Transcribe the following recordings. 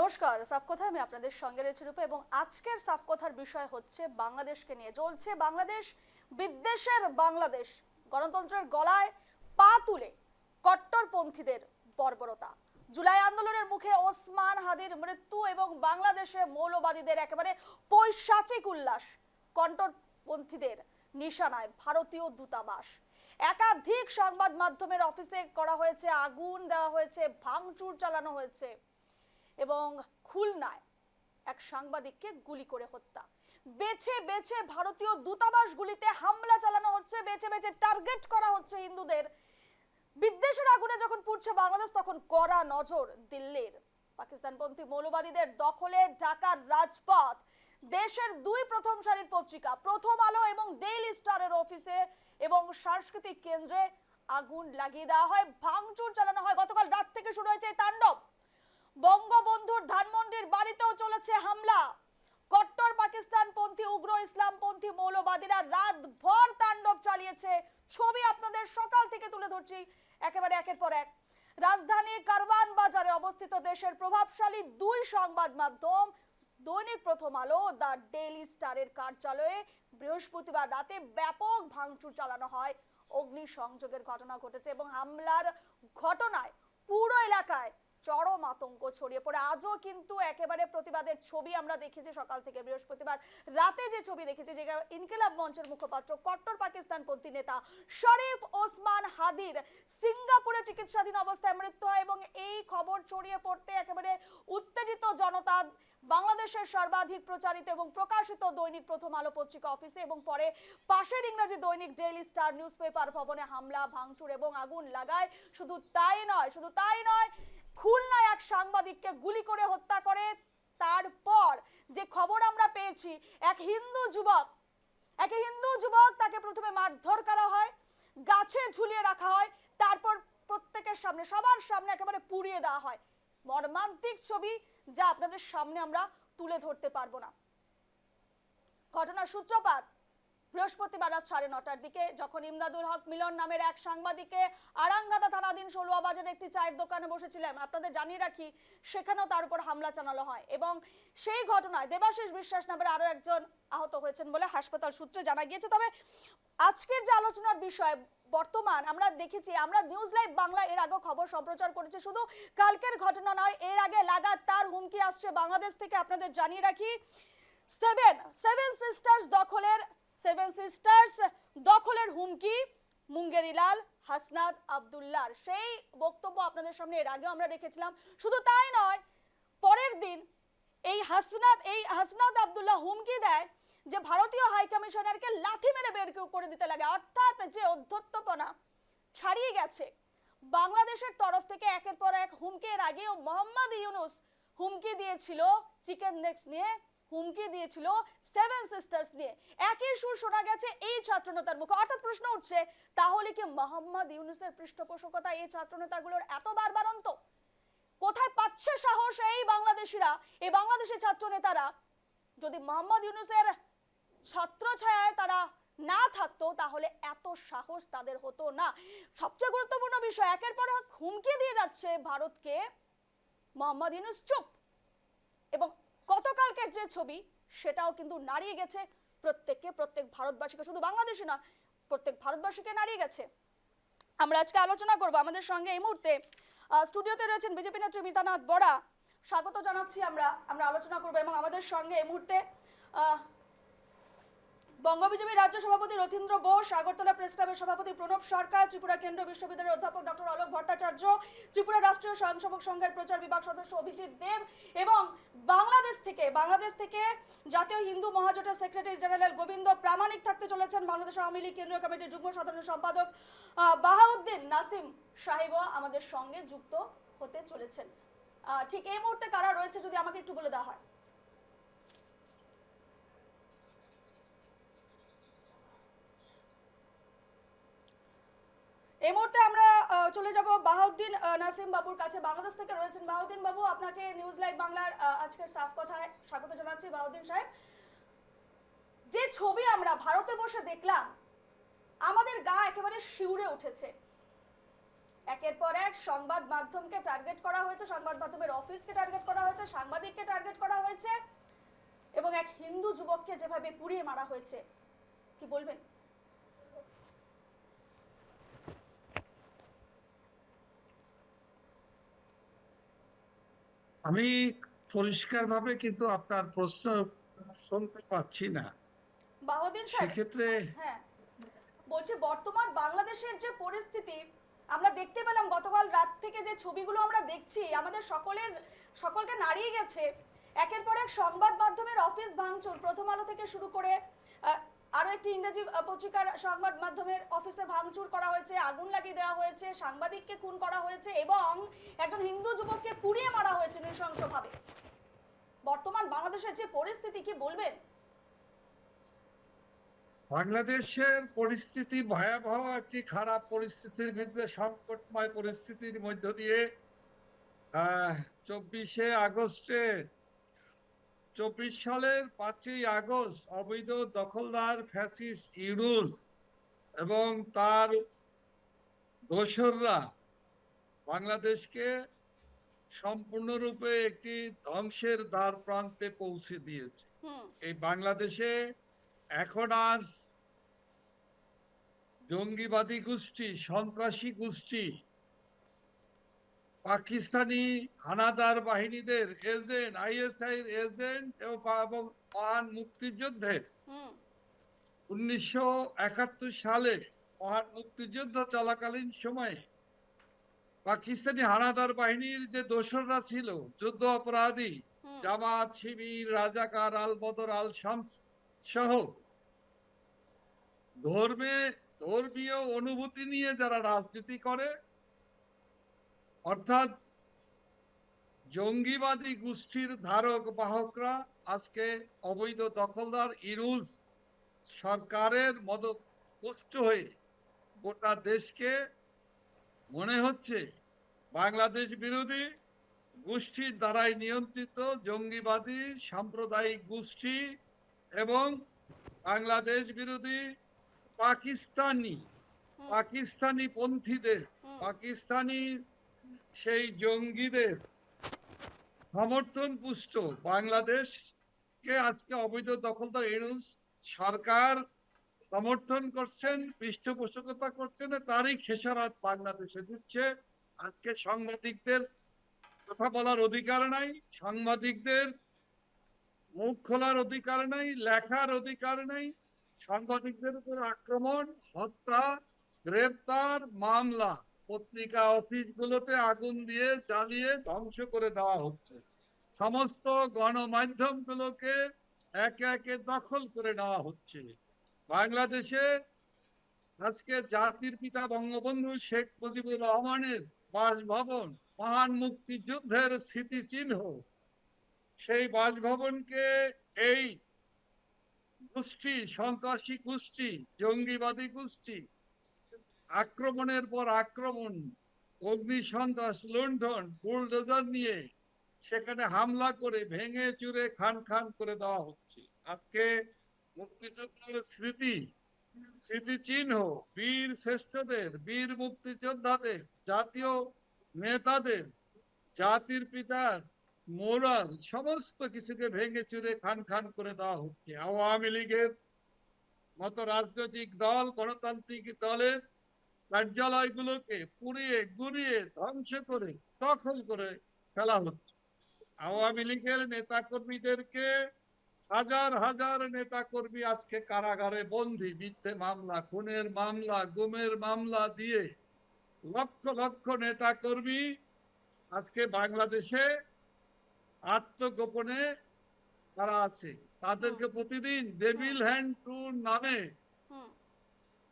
নমস্কার, সাফ কথায় আমি আপনাদের সঙ্গে রয়েছি রূপা এবং আজকের সাফ কথার বিষয় হচ্ছে বাংলাদেশকে নিয়ে। চলছে বাংলাদেশ বিদ্বেষের বাংলাদেশ, গণতন্ত্রের গলায় পা তুলে কট্টরপন্থীদের বর্বরতা। জুলাই আন্দোলনের মুখে ওসমান হাদির মৃত্যু এবং বাংলাদেশে মৌলবাদীদের একেবারে পৈশাচিক উল্লাস, কট্টরপন্থীদের নিশানায় ভারতীয় দূতাবাস। একাধিক সংবাদ মাধ্যমের অফিসে করা হয়েছে আগুন দেওয়া হয়েছে, ভাঙচুর চালানো হয়েছে এবং খুলনায় এক সাংবাদিককে গুলি করে হত্যা। বেছে বেছে ভারতীয় দূতাবাসগুলিতে হামলা চালানো হচ্ছে, বেছে বেছে টার্গেট করা হচ্ছে হিন্দুদের। বিদ্বেষের আগুনে যখন পুড়ছে বাংলাদেশ, তখন কড়া নজর দিল্লির। পাকিস্তানপন্থী মৌলবাদীদের দখলে ঢাকার রাজপথ। দেশের দুই প্রথম সারির পত্রিকা প্রথম আলো এবং ডেইলি স্টারের অফিসে এবং সাংস্কৃতিক কেন্দ্রে আগুন লাগিয়ে দেওয়া হয়, ভাঙচুর চালানো হয়। গতকাল রাত থেকে শুরু হয়েছে এই তাণ্ডব। বঙ্গবন্ধুর ধানমন্ডির বাড়িতেও চলেছে হামলা। কট্টর পাকিস্তানপন্থী উগ্র ইসলামপন্থী মৌলবাদীরা রাতভর তাণ্ডব চালিয়েছে। ছবি আপনাদের সকাল থেকে তুলে ধরছি একেবারে একের পর এক। রাজধানী কারওয়ান বাজারে অবস্থিত দেশের প্রভাবশালী দুই সংবাদ মাধ্যম দৈনিক প্রথম আলো, দ্য ডেইলি স্টারের কার্যালয়ে বৃহস্পতিবার রাতে ব্যাপক ভাঙচুর চালানো হয়। অগ্নিসংযোগের ঘটনা ঘটেছে এবং হামলার ঘটনায় পুরো এলাকায় চরম আতঙ্ক ছড়িয়ে পড়ে। আজও কিন্তু একেবারে প্রতিবাদের ছবি আমরা দেখেছি সকাল থেকে। বৃহস্পতিবার রাতে যে ছবি দেখেছি, যে ইনকিলাব মঞ্চের মুখপাত্র কট্টর পাকিস্তানপন্থী নেতা শরীফ ওসমান হাদির সিঙ্গাপুরে চিকিৎসাধীন অবস্থায় মৃত্যু হয় এবং এই খবর ছড়িয়ে পড়তে একেবারে উত্তেজিত জনতা বাংলাদেশের সর্বাধিক প্রচারিত এবং প্রকাশিত দৈনিক প্রথম আলো পত্রিকা অফিসে এবং পরে পাশের ইংরেজি দৈনিক ডেইলি স্টার নিউজ পেপার ভবনে হামলা, ভাঙচুর এবং আগুন লাগায়। শুধু তাই নয়, খুলনায় এক সাংবাদিককে গুলি করে হত্যা করে। তারপর যে খবর আমরা পেয়েছি, এক হিন্দু যুবক তাকে প্রথমে মারধর করা হয়, গাছে ঝুলিয়ে রাখা হয়, তারপর প্রত্যেকের সামনে, সবার সামনে একেবারে পুড়িয়ে দেওয়া হয়। মর্মান্তিক ছবি, যা আপনাদের সামনে আমরা তুলে ধরতে পারবো না। ঘটনার সূত্রপাত বৃহস্পতিবার রাত 9:30টার দিকে, যখন ইমদাদুল হক মিলন নামের এক সাংবাদিককে আরাঙ্গাটা থানাধীন ষোলোয়া বাজারে একটি চায়ের দোকানে বসেছিলেন। আপনাদের জানিয়ে রাখি, সেখানেও তার উপর হামলা চালানো হয় এবং সেই ঘটনায় দেবাশিস বিশ্বাস নামের আরো একজন আহত হয়েছেন বলে হাসপাতাল সূত্রে জানা গিয়েছে। তবে আজকের যে আলোচনার বিষয়, বর্তমান আমরা দেখেছি, আমরা নিউজ লাইভ বাংলা এর আগে খবর সম্প্রচার করেছে। শুধু কালকের ঘটনা নয়, এর আগে লাগাতার হুমকি আসছে বাংলাদেশ থেকে। আপনাদের জানিয়ে রাখি, সেভেন সিস্টার্স দখলের হুমকি মুঙ্গেরিলাল হাসনাত আব্দুল্লাহর। সেই বক্তব্য আপনাদের সামনে এর আগেও আমরা রেখেছিলাম। শুধু তাই নয়, পরের দিন এই হাসনাত আব্দুল্লাহ হুমকি দেয় যে ভারতীয় হাই কমিশনারকে লাথি মেরে বের করে দিতে লাগে। অর্থাৎ যে অধ্যত্বপনা ছাড়িয়ে গেছে বাংলাদেশের তরফ থেকে একের পর এক হুমকি। এর আগেও মোহাম্মদ ইউনুস হুমকি দিয়েছিল চিকেন নেক্স নিয়ে, হুমকি দিয়েছিল সেভেন সিস্টার্স নিয়ে। একই সুর শোনা গেছে এই ছাত্রনেতার মুখে। অর্থাৎ প্রশ্ন উঠছে, তাহলে কি মোহাম্মদ ইউনুসের পৃষ্ঠপোষকতা এই ছাত্রনেতাগুলোর এত বারবারন্ত? কোথায় পাচ্ছে সাহস এই বাংলাদেশিরা, এই বাংলাদেশি ছাত্র নেতারা? যদি মোহাম্মদ ইউনুসের ছত্রছায়ায় তারা না থাকতো, তাহলে এত সাহস তাদের হতো না। সবচেয়ে গুরুত্বপূর্ণ বিষয়, একের পর এক হুমকি দিয়ে যাচ্ছে ভারতকে মোহাম্মদ ইউনুস। চুপ। এবং গতকালকের যে ছবি, সেটাও কিন্তু নাড়িয়ে গেছে প্রত্যেক ভারতবাসীকে, শুধু বাংলাদেশি না, প্রত্যেক ভারতবাসীকে নাড়িয়ে গেছে। আমরা আজকে আলোচনা করব। আমাদের সঙ্গে এই মুহূর্তে স্টুডিওতে রয়েছেন বিজেপি নেত্রী মিতানাথ বরা। স্বাগত জানাচ্ছি। আমরা আলোচনা করব এবং আমাদের সঙ্গে এই মুহূর্তে বঙ্গ বিজেপির রাজ্য সভাপতি রথীন্দ্র বোস, আগরতলা প্রেস ক্লাবের সভাপতি প্রণব সরকার, ত্রিপুরা কেন্দ্রীয় বিশ্ববিদ্যালয়ের অধ্যাপক ডক্টর অলোক ভট্টাচার্য, ত্রিপুরা রাষ্ট্রীয় স্বয়ংসেবক সংঘের প্রচার বিভাগ সদস্য অভিজিৎ দেব এবং বাংলাদেশ থেকে জাতীয় হিন্দু মহাজোটের সেক্রেটারি জেনারেল গোবিন্দ প্রামাণিক থাকতে চলেছেন। বাংলাদেশ আওয়ামী লীগ কেন্দ্রীয় কমিটির যুগ্ম সাধারণ সম্পাদক বাহাউদ্দিন নাসিম সাহেবও আমাদের সঙ্গে যুক্ত হতে চলেছেন। ঠিক এই মুহূর্তে কারা রয়েছে যদি আমাকে একটু বলে দেওয়া হয়। এই মুহূর্তে আমরা চলে যাব বাহাউদ্দিন নাসিম বাবুর কাছে। বাংলাদেশ থেকে রয়েছেন বাহাউদ্দিন বাবু। আপনাকে নিউজ লাইভ বাংলার আজকের সাফ কথায় স্বাগত জানাচ্ছি। বাহাউদ্দিন সাহেব, যে ছবি আমরা ভারতে বসে দেখলাম, আমাদের গা একেবারে শিউরে উঠেছে। একের পর এক সংবাদ মাধ্যমকে টার্গেট করা হয়েছে, সংবাদ মাধ্যমের অফিসকে টার্গেট করা হয়েছে, সাংবাদিক সাংবাদিককে টার্গেট করা হয়েছে এবং এক হিন্দু যুবককে যেভাবে পুড়িয়ে মারা হয়েছে, কি বলবেন? আমি পরিষ্কারভাবে কিন্তু আপনার প্রশ্ন শুনতে পাচ্ছি না। বাহাউদ্দিন সাহেব, সেক্ষেত্রে হ্যাঁ বলছি, বর্তমান বাংলাদেশের যে পরিস্থিতি আমরা দেখতে পেলাম গতকাল রাত থেকে, যে ছবিগুলো আমরা দেখছি আমাদের সকলকে নাড়িয়ে গেছে। একের পর এক সংবাদ মাধ্যমের অফিস ভাঙচুর, প্রথম আলো থেকে শুরু করে আরো একটি ইংরেজি পত্রিকার সংবাদ মাধ্যমের অফিসে ভাঙচুর করা হয়েছে, আগুন লাগিয়ে দেওয়া হয়েছে, সাংবাদিককে খুন করা হয়েছে এবং একজন হিন্দু যুবককে পুড়িয়ে মারা হয়েছে নৃশংসভাবে। বর্তমান বাংলাদেশের যে পরিস্থিতি, কি বলবেন? বাংলাদেশের পরিস্থিতি ভয়াবহ একটি খারাপ পরিস্থিতির মধ্যে, সংকটময় পরিস্থিতির মধ্য দিয়ে 24 সালের 5ই আগস্ট অবৈধ দখলদার ফ্যাসিস্ট ইউনূস এবং তার দোসররা বাংলাদেশকে সম্পূর্ণরূপে একটি ধ্বংসের দ্বার প্রান্তে পৌঁছে দিয়েছে। এই বাংলাদেশে এখন আর জঙ্গিবাদী গোষ্ঠী, সন্ত্রাসী গোষ্ঠী, পাকিস্তানি হানাদার বাহিনীদের এজেন্ট, আইএসআই এর এজেন্ট এবং মহান মুক্তিযুদ্ধের 1971 সালে মহান মুক্তিযুদ্ধ চলাকালীন সময়ে পাকিস্তানি হানাদার বাহিনীর যে দোসররা ছিল, যুদ্ধ অপরাধী, জামাত, শিবির, রাজাকার, আল বদর, আল শামস সহ ধর্মীয় অনুভূতি নিয়ে যারা রাজনীতি করে, অর্থাৎ জঙ্গিবাদী গোষ্ঠীর ধারক বাহকরা আজকে অবৈধ দখলদার ইউনূস সরকারের মদতপুষ্ট হয়ে গোটা দেশকে মনে হচ্ছে বাংলাদেশ বিরোধী গোষ্ঠীর দ্বারাই নিয়ন্ত্রিত জঙ্গিবাদী সাম্প্রদায়িক গোষ্ঠী এবং বাংলাদেশ বিরোধী পাকিস্তানি পন্থীদের, পাকিস্তানি সেই জঙ্গিদের সমর্থন পুষ্ট বাংলাদেশকে আজকে অবৈধ দখলদার ইউনূস সরকার সমর্থন করছেন, পৃষ্ঠপোষকতা করছেন, তারই খেসারত বাংলাদেশে দিচ্ছে। আজকে সাংবাদিকদের কথা বলার অধিকার নাই, সাংবাদিকদের মুখ খোলার অধিকার নাই, লেখার অধিকার নাই। সাংবাদিকদের উপর আক্রমণ, হত্যা, গ্রেপ্তার, মামলা, পত্রিকা অফিসগুলোতে আগুন দিয়ে জ্বালিয়ে ধ্বংস করে দেওয়া হচ্ছে। সমস্ত গণমাধ্যমগুলোকে একে একে দখল করে নেওয়া হচ্ছে। বাংলাদেশে আজকে জাতির পিতা বঙ্গবন্ধু শেখ মুজিবুর রহমানের বাসভবন, মহান মুক্তিযুদ্ধের স্মৃতিচিহ্ন, সেই বাসভবনকে এই গোষ্ঠী, সন্ত্রাসী গোষ্ঠী, জঙ্গিবাদী গোষ্ঠী আক্রমণের পর আক্রমণ, অগ্নি সন্ত্রাস, লুণ্ঠন, বুলডোজার নিয়ে সেখানে হামলা করে ভেঙে চুরে খান খান করে দেওয়া হচ্ছে। আজকে মুক্তিযুদ্ধের স্মৃতিচিহ্ন, বীর শ্রেষ্ঠদের, বীর মুক্তিযোদ্ধাদের, জাতীয় নেতাদের, জাতির পিতার মোরাল, সমস্ত কিছুকে ভেঙে চুরে খান খান করে দেওয়া হচ্ছে। আওয়ামী লীগের মতো রাজনৈতিক দল, গণতান্ত্রিক দলের কার্যালয়গুলোকে পুড়িয়ে গুড়িয়ে ধ্বংস করে দখল করে ফেলা হচ্ছে। আওয়ামী লীগের নেতা কর্মীদেরকে, হাজার হাজার নেতা কর্মী আজকে কারাগারে বন্দী, মিথ্যে মামলা, খুনের মামলা, গুমের মামলা দিয়ে লক্ষ লক্ষ নেতা কর্মী আজকে বাংলাদেশে আত্মগোপনে তারা আছে। তাদেরকে প্রতিদিন ডেভিল হ্যান্ড ট্যুর নামে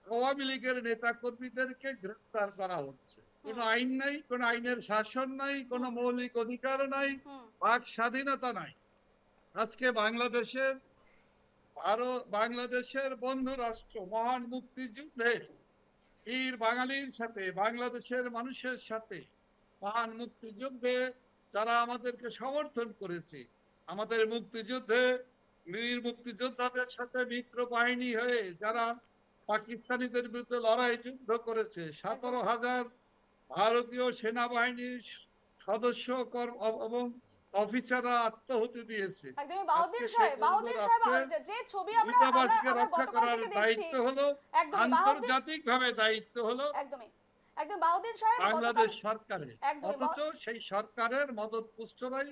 আওয়ামী লীগের নেতা কর্মীদেরকে গ্রেফতার করা হচ্ছে। কোন আইন নাই, কোন আইনের শাসন নাই, কোন মৌলিক অধিকার নাই, বাক স্বাধীনতা নাই। আজকে বাংলাদেশের বন্ধু রাষ্ট্র মহান মুক্তিযুদ্ধে বীর বাঙালির সাথে, বাংলাদেশের মানুষের সাথে মহান মুক্তিযুদ্ধে যারা আমাদেরকে সমর্থন করেছে, আমাদের মুক্তিযুদ্ধে বীর মুক্তিযোদ্ধাদের সাথে মিত্র বাহিনী হয়ে যারা পাকিস্তানিদের বিরুদ্ধে লড়াই যুদ্ধ করেছে, 17,000 ভারতীয় সেনাবাহিনীর সদস্য এবং অফিসাররা আত্মাহুতি দিয়েছে। একদমই আজকে বাহাউদ্দিন সেই সাহেব, বন্ধুর বাহাউদ্দিন সাহেব আত্মে যে ছবি আমরা আমরা দূতাবাসকে আমরা রক্ষা গতকাল করার থেকে দেখছি, দায়িত্ব হলো, একদমই বাহাউদ্দিন, আন্তর্জাতিকভাবে দায়িত্ব হলো একদমই একদম বাহাউদ্দিন সাহেব গতকাল, বাংলাদেশ সরকারের। একদমই অথচ সেই সরকারের মদতপুষ্টরাই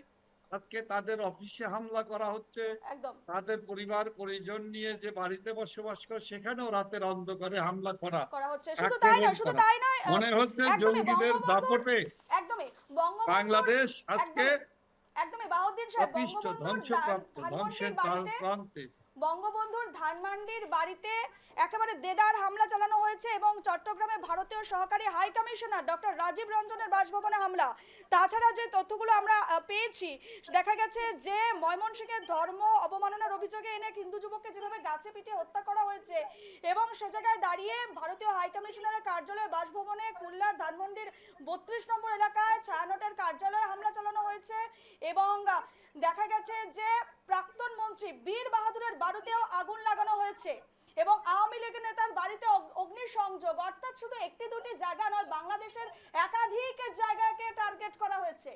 আজকে তাদের অফিসে হামলা করা হচ্ছে, একদম তাদের পরিবার পরিজন নিয়ে যে বাড়িতে বসবাস করে সেখানেও রাতের অন্ধকারে হামলা করা, করা হচ্ছে। শুধু তাই আক্রমণ নয়, শুধু করা। তাই নয়, মনে হচ্ছে একদমই জঙ্গিদের বঙ্গবন্ধুর, দাপটে একদমই বঙ্গবন্ধুর, বাংলাদেশ আজকে একদমই একদমই বাহাউদ্দিন সাহেব অতিষ্ঠ, বঙ্গবন্ধুর ধ্বংসপ্রাপ্ত, ধানমন্ডির ধ্বংসের দ্বার বাড়িতে, প্রান্তে। বঙ্গবন্ধুর ধানমন্ডির বাড়িতে একেবারে দেদার হামলা চালানো হয়েছে এবং চট্টগ্রামে ভারতীয় সহকারী হাই কমিশনার ডক্টর রাজীব রঞ্জনের বাসভবনে হামলা। তাছাড়া যে তথ্যগুলো আমরা পেয়েছি, দেখা গেছে যে ময়মনসিংহের ধর্ম অবমাননার অভিযোগে এনে হিন্দু যুবককে যেভাবে গাছে পিটিয়ে হত্যা করা হয়েছে এবং সে জায়গায় দাঁড়িয়ে ভারতীয় হাই কমিশনারের কার্যালয় বাসভবনে খুলনার ধানমন্ডির 32 নম্বর এলাকায় ছায়ানটের কার্যালয়ে হামলা চালানো হয়েছে এবং দেখা গেছে যে প্রাক্তন মন্ত্রী বীর বাহাদুরের বাড়িতেও আগুন লাগানো হয়েছে এবং আওয়ামী লীগের নেতার বাড়িতে অগ্নিসংযোগ। অর্থাৎ শুধু একটি দুটি জায়গা নয়, বাংলাদেশের একাধিক জায়গাকে টার্গেট করা হয়েছে।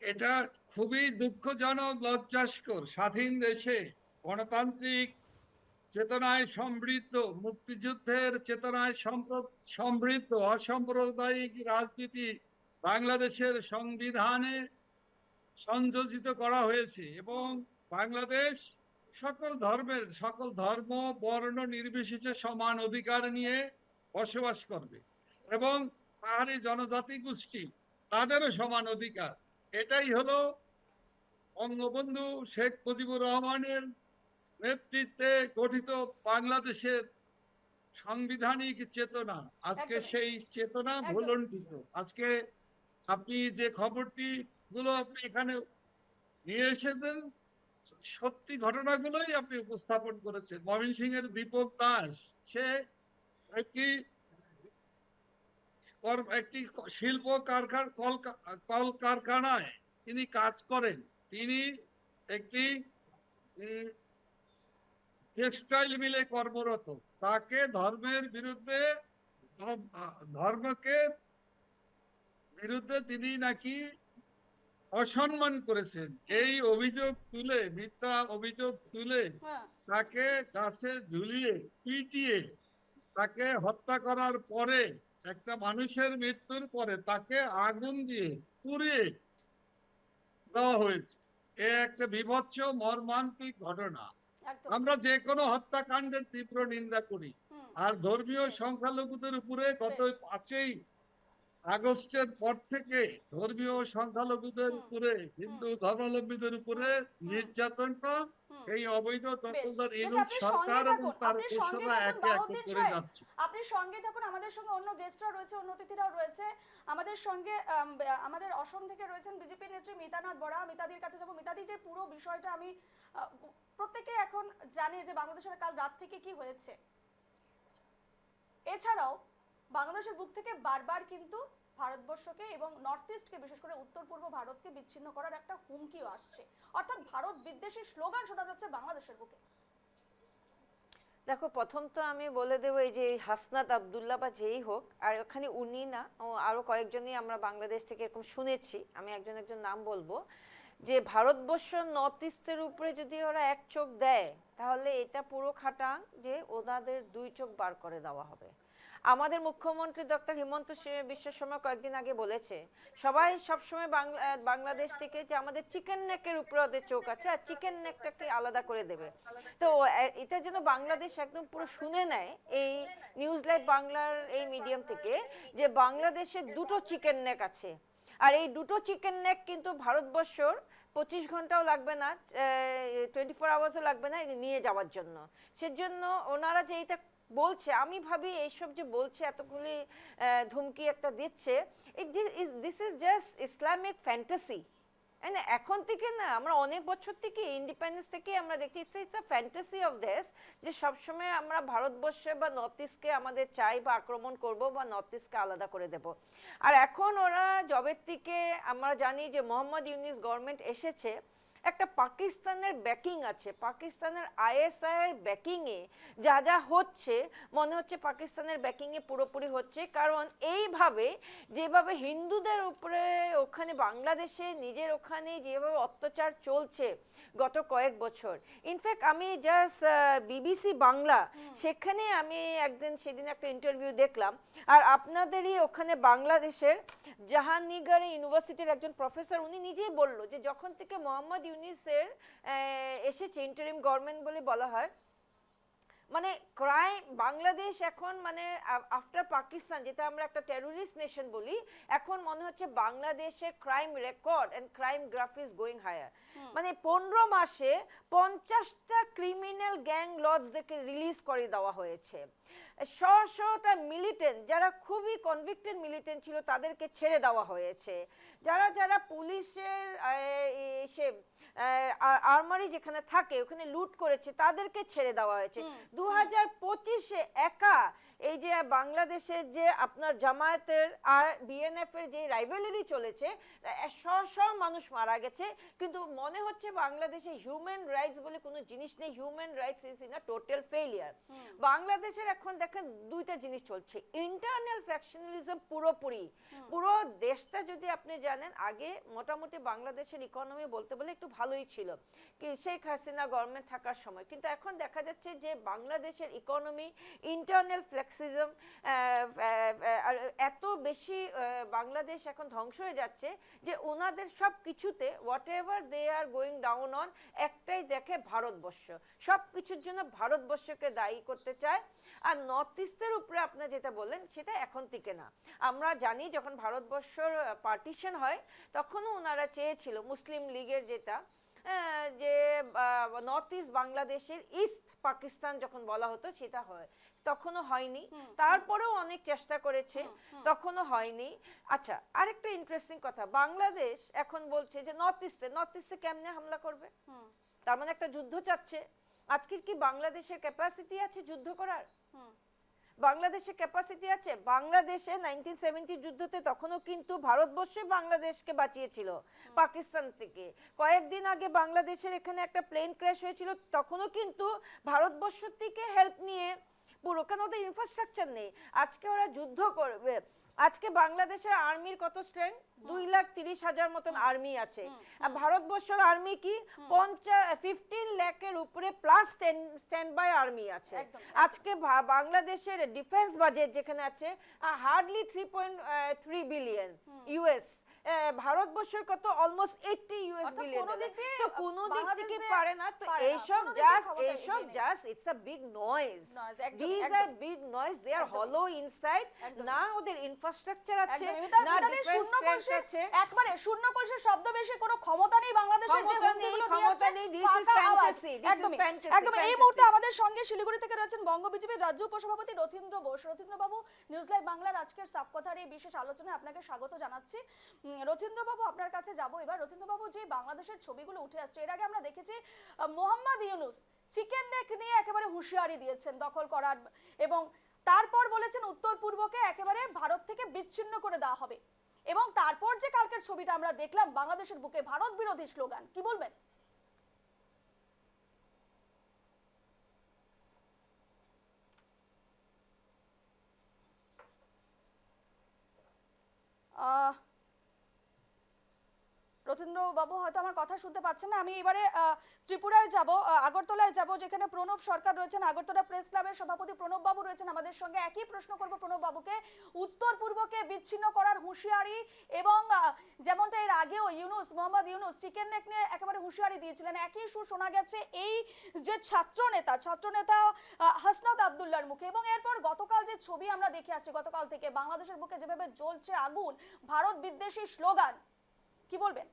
এটা খুবই দুঃখজনক, লজ্জাস্কর। স্বাধীন দেশে গণতান্ত্রিক চেতনায় সমৃদ্ধ, মুক্তিযুদ্ধের চেতনায় সমৃদ্ধ অসাম্প্রদায়িক রাজনীতি বাংলাদেশের সংবিধানে সংযোজিত করা হয়েছে এবং বাংলাদেশ সকল ধর্মের, সকল ধর্ম বর্ণ নির্বিশেষে সমান অধিকার নিয়ে বসবাস করবে এবং পাহাড়ি জনজাতি গোষ্ঠী তাদেরও সমান অধিকার। এটাই হলো বঙ্গবন্ধু শেখ মুজিবুর রহমানের নেতৃত্বে গঠিত বাংলাদেশের সাংবিধানিক চেতনা। আজকে একদমই, সেই চেতনা একদম ভুলণ্ঠিত। আজকে আপনি যে খবরটি গুলো আপনি এখানে নিয়ে এসেছেন, সত্যি ঘটনাগুলোই আপনি উপস্থাপন করেছেন। ময়মনসিংহের দীপক দাস, সে একটি একটি শিল্প কল কারখানায় তিনি কাজ করেন। তিনি একটি টেক্সটাইল মিলে কর্মরত। তাকে ধর্মের বিরুদ্ধে, ধর্মকে বিরুদ্ধে তিনি নাকি অসম্মান করেছেন, এই অভিযোগ তুলে, মিথ্যা অভিযোগ তুলে হ্যাঁ তাকে গাছে ঝুলিয়ে পিটিয়ে তাকে হত্যা করার পরে, একটা মানুষের মৃত্যুর পরে তাকে আগুন দিয়ে পুড়িয়ে দেওয়া হয়েছে। এ একটা বীভৎস মর্মান্তিক ঘটনা। একদম আমরা যে কোনো হত্যাকাণ্ডের তীব্র নিন্দা করি। হুম আর ধর্মীয় বেশ সংখ্যালঘুদের উপরে গত বেশ 5ই আগস্টের পর থেকে ধর্মীয় সংখ্যালঘুদের হুম উপরে, হুম হিন্দু ধর্মাবলম্বীদের উপরে হুম নির্যাতনটা হুম এই অবৈধ বেশ দখলদার বেশ, ইউনূস আপনি সঙ্গে সরকার এবং থাকুন, তার আপনি সঙ্গে দোসররা থাকুন একে একে বাহাউদ্দিন করে সাহেব, যাচ্ছে। আপনি সঙ্গে থাকুন। আমাদের সঙ্গে অন্য গেস্টরা রয়েছে, অন্য অতিথিরাও রয়েছে আমাদের সঙ্গে। আমাদের অসম থেকে রয়েছেন বিজেপি নেত্রী মিতানাথ বরা। মিতাদির কাছে যাবো। মিতাদি, যে পুরো বিষয়টা আমি প্রত্যেকে এখন জানি যে বাংলাদেশের কাল রাত থেকে কি হয়েছে, এছাড়াও বাংলাদেশের বুক থেকে বারবার কিন্তু ভারতবর্ষকে এবং নর্থ ইস্টকে, বিশেষ করে উত্তর পূর্ব ভারতকে বিচ্ছিন্ন করার একটা হুমকিও আসছে। অর্থাৎ ভারত বিদ্বেষী স্লোগান শোনা যাচ্ছে বাংলাদেশের বুকে। দেখো, প্রথম তো আমি বলে দেবো, এই যে হাসনাত আবদুল্লাহ বা যেই হোক, আর ওখানে উনি না, ও আরো কয়েকজনই আমরা বাংলাদেশ থেকে এরকম শুনেছি, আমি একজন একজন নাম বলবো, যে ভারতবর্ষ নর্থ ইস্টের উপরে যদি ওরা এক চোখ দেয় তাহলে এটা পুরো খাটাং যে ওনাদের দুই চোখ বার করে দেওয়া হবে। আমাদের মুখ্যমন্ত্রী ডক্টর হিমন্ত বিশ্ব শর্মা কয়েকদিন আগে বলেছে সবাই সবসময় বাংলাদেশ থেকে যে আমাদের চিকেন নেকের উপরে ওদের চোখ আছে আর চিকেন নেকটাকে আলাদা করে দেবে। তো এটা যেন বাংলাদেশ একদম পুরো শুনে নেয় এই নিউজ লাইভ বাংলার এই মিডিয়াম থেকে, যে বাংলাদেশে দুটো চিকেন নেক আছে আর এই দুটো চিকেন নেক কিন্তু ভারতবর্ষর 25 ঘন্টাও লাগবে না, 24 আওয়ার্সও লাগবে না নিয়ে যাওয়ার জন্য। সেজন্য ওনারা যে এটা বলছে, আমি ভাবি এইসব যে বলছে, এতগুলি ধমকি একটা দিচ্ছে, this is just Islamic fantasy. এখন থেকে না, আমরা অনেক বছর থেকে ইন্ডিপেন্ডেন্স থেকে আমরা দেখছি ইটস আ ফ্যান্টাসি অফ দেশ, যে সবসময় আমরা ভারতবর্ষে বা নর্থ ইস্টকে আমাদের চাই বা আক্রমণ করব বা নর্থ ইস্টকে আলাদা করে দেব। আর এখন ওরা জবের থেকে আমরা জানি যে মোহাম্মদ ইউনিস গভর্নমেন্ট এসেছে, একটা পাকিস্তানের ব্যাকিং আছে, পাকিস্তানের আইএসআই এর ব্যাকিংয়ে যা যা হচ্ছে মনে হচ্ছে পাকিস্তানের ব্যাকিংয়ে পুরোপুরি হচ্ছে। কারণ এইভাবে যেভাবে হিন্দুদের উপরে ওখানে বাংলাদেশে নিজের ওখানে যেভাবে অত্যাচার চলছে গত কয়েক বছর, ইনফ্যাক্ট আমি জাস্ট বিবিসি বাংলা সেখানে আমি সেদিন একটা ইন্টারভিউ দেখলাম, আর আপনাদেরই ওখানে বাংলাদেশের জাহাঙ্গীরনগর ইউনিভার্সিটির একজন প্রফেসর উনি নিজেই বলল যে যখন থেকে মোহাম্মদ ইউনূসের এসেছে, ইন্টারিম গভর্নমেন্ট বলে বলা হয়, মানে ক্রাইম বাংলাদেশ এখন মানে আফটার পাকিস্তান যেটা আমরা একটা টেররিস্ট নেশন বলি, এখন মনে হচ্ছে বাংলাদেশে crime record and crime graph is going higher. মানে 15 মাসে 50টা ক্রিমিনাল গ্যাং লর্ডসদেরকে রিলিজ করে দেওয়া হয়েছে। শটা মিলিটেন্ট যারা খুবই কনভিক্টেড মিলিটেন্ট ছিল তাদেরকে ছেড়ে দেওয়া হয়েছে। যারা যারা পুলিশের সে আর্মারি যেখানে থাকে ওখানে লুট করেছে তাদেরকে ছেড়ে দেওয়া হয়েছে। 2025-এ একা এই যে বাংলাদেশের যে আপনার জামায়াতের আর বিএনএফ এর যে রাইভালরি চলেছে, শ মানুষ মারা গেছে, কিন্তু মনে হচ্ছে বাংলাদেশে হিউম্যান রাইটস বলে কোনো জিনিস নেই। Human rights is in a total failure. বাংলাদেশের এখন দেখেন দুইটা জিনিস চলছে, ইন্টারনাল ফ্যাকশনালিজম পুরোপুরি, পুরো দেশটা যদি আপনি জানেন আগে মোটামুটি বাংলাদেশের ইকোনমি বলতে বলে একটু ভালোই ছিল কি শেখ হাসিনা গভর্নমেন্ট থাকার সময়, কিন্তু এখন দেখা যাচ্ছে যে বাংলাদেশের ইকোনমি ইন্টারনাল ফ্লেক্সিজম এত বেশি বাংলাদেশ এখন ধ্বংস হয়ে যাচ্ছে যে ওনাদের সব কিছুতে whatever they are going down on একটাই দেখে ভারতবর্ষ, সব কিছুর জন্য ভারতবর্ষকে দায়ী করতে চায়। আর নর্থ ইস্টের উপরে আপনার যেটা বললেন সেটা এখন থেকে না, আমরা জানি যখন ভারতবর্ষর পার্টিশন হয় তখনও ওনারা চেয়েছিল মুসলিম লীগের যেটা যে নর্থ ইস্ট বাংলাদেশের ইস্ট পাকিস্তান যখন বলা হতো সেটা হয়, তখনও হয়নি। তারপরেও অনেক চেষ্টা করেছে, তখনও হয়নি। আচ্ছা, আরেকটা ইন্টারেস্টিং কথা, বাংলাদেশ এখন বলছে যে নর্থ ইস্টে কেমনে হামলা করবে, তার মানে একটা যুদ্ধ চাচ্ছে। আজকে কি বাংলাদেশের ক্যাপাসিটি আছে যুদ্ধ করার? বাংলাদেশের ক্যাপাসিটি আছে? বাংলাদেশে 1970 যুদ্ধতে তখনও কিন্তু ভারতবর্ষ বাংলাদেশকে বাঁচিয়েছিল পাকিস্তান থেকে। কয়েকদিন আগে বাংলাদেশের এখানে একটা প্লেন ক্র্যাশ হয়েছিল, তখনও কিন্তু ভারতবর্ষ থেকে হেল্প নিয়ে পুরো, কেন ওদের ইনফ্রাস্ট্রাকচার নেই। আজকে ওরা যুদ্ধ করবে, আজকে বাংলাদেশের আর্মির কত স্ট্রেংথ? 2,30,000 মতন আর্মি আছে। আর ভারতবর্ষের আর্মি কি 15 লাখের উপরে প্লাস স্ট্যান্ড বাই আর্মি আছে। আজকে বাংলাদেশের ডিফেন্স বাজেট যেখানে আছে হার্ডলি 3.3 বিলিয়ন ইউএস, ভারতবর্ষের কত অলমোস্ট 80 ইউএস বিলিয়ন। তো কোন দিক থেকে পারে না। তো এইসব just it's a big noise, this are big noise, they are হলো ইনসাইড। না ওদের ইনফ্রাস্ট্রাকচার আছে, না ডিফেন্স স্ট্রেংথ আছে, একবারে শূন্য কলসের শব্দ বেশি, কোনো ক্ষমতা নেই বাংলাদেশের যে হুমকিগুলো নিয়ে আসছে। This is fantasy, this is fantasy. একদম এই মুহূর্তে আমাদের সঙ্গে শিলিগুড়ি থেকে রয়েছেন বঙ্গ বিজেপির রাজ্য উপসভাপতি রথীন্দ্র বোস। রথীন্দ্র বাবু, নিউজ লাইভ বাংলার আজকের সাবকথার এই বিশেষ আলোচনায় আপনাকে স্বাগত জানাচ্ছি। রথীন্দ্র বাবু, আপনার কাছে যাব এবার। রথীন্দ্র বাবু, যে বাংলাদেশের ছবিগুলো উঠে আসছে, এর আগে আমরা দেখেছি মোহাম্মদ ইউনূস চিকেন নেক নিয়ে একেবারে হুঁশিয়ারি দিয়েছেন দখল করার, এবং তারপর বলেছেন উত্তর পূর্বকে একেবারে ভারত থেকে বিচ্ছিন্ন করে দেওয়া হবে, এবং তারপর যে কালকের ছবিটা আমরা দেখলাম বাংলাদেশের বুকে ভারত বিরোধী স্লোগান, কি বলবেন? রথীন্দ্র বাবু হয়তো আমার কথা শুনতে পাচ্ছেন না। আমি এবারে ত্রিপুরায় যাব, আগরতলায় যাব, যেখানে প্রণব সরকার রয়েছেন, আগরতলা প্রেস ক্লাবের সভাপতি প্রণব বাবু রয়েছেন আমাদের সঙ্গে। একই প্রশ্ন করব প্রণব বাবুকে, উত্তর পূর্বকে বিচ্ছিন্ন করার হুঁশিয়ারি, এবং যেমনটা এর আগেও মোহাম্মদ ইউনূস চিকেন নেক নিয়ে একেবারে হুঁশিয়ারি দিয়েছিলেন, একই সুর শোনা গেছে এই যে ছাত্রনেতা হাসনাত আব্দুল্লাহর মুখে। এবং এরপর গতকাল যে ছবি আমরা দেখে আসছি, গতকাল থেকে বাংলাদেশের বুকে যেভাবে জ্বলছে আগুন, ভারত বিদ্বেষী স্লোগান, কি বলবেন?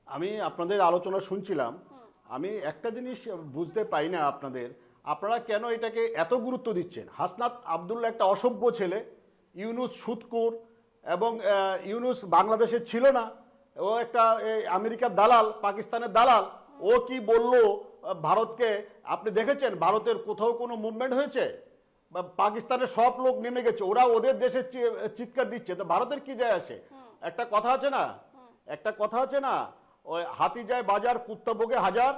আমি আপনাদের আলোচনা শুনছিলাম, আমি একটা জিনিস বুঝতে পাই না আপনারা কেন এটাকে এত গুরুত্ব দিচ্ছেন। হাসনাত আব্দুল্লাহ একটা অসভ্য ছেলে, ইউনূস সুদখোর, এবং ইউনূস বাংলাদেশে ছিল না, ও একটা আমেরিকার দালাল, পাকিস্তানের দালাল। ও কি বলল ভারতকে? আপনি দেখেছেন ভারতের কোথাও কোনো মুভমেন্ট হয়েছে? পাকিস্তানের সব লোক নেমে গেছে, ওরা ওদের দেশে চিৎকার দিচ্ছে, তো ভারতের কি যায় আসে? একটা কথা আছে না একটা কথা আছে না, ওই হাতি যায় বাজার কুত্তা ভোগে হাজার,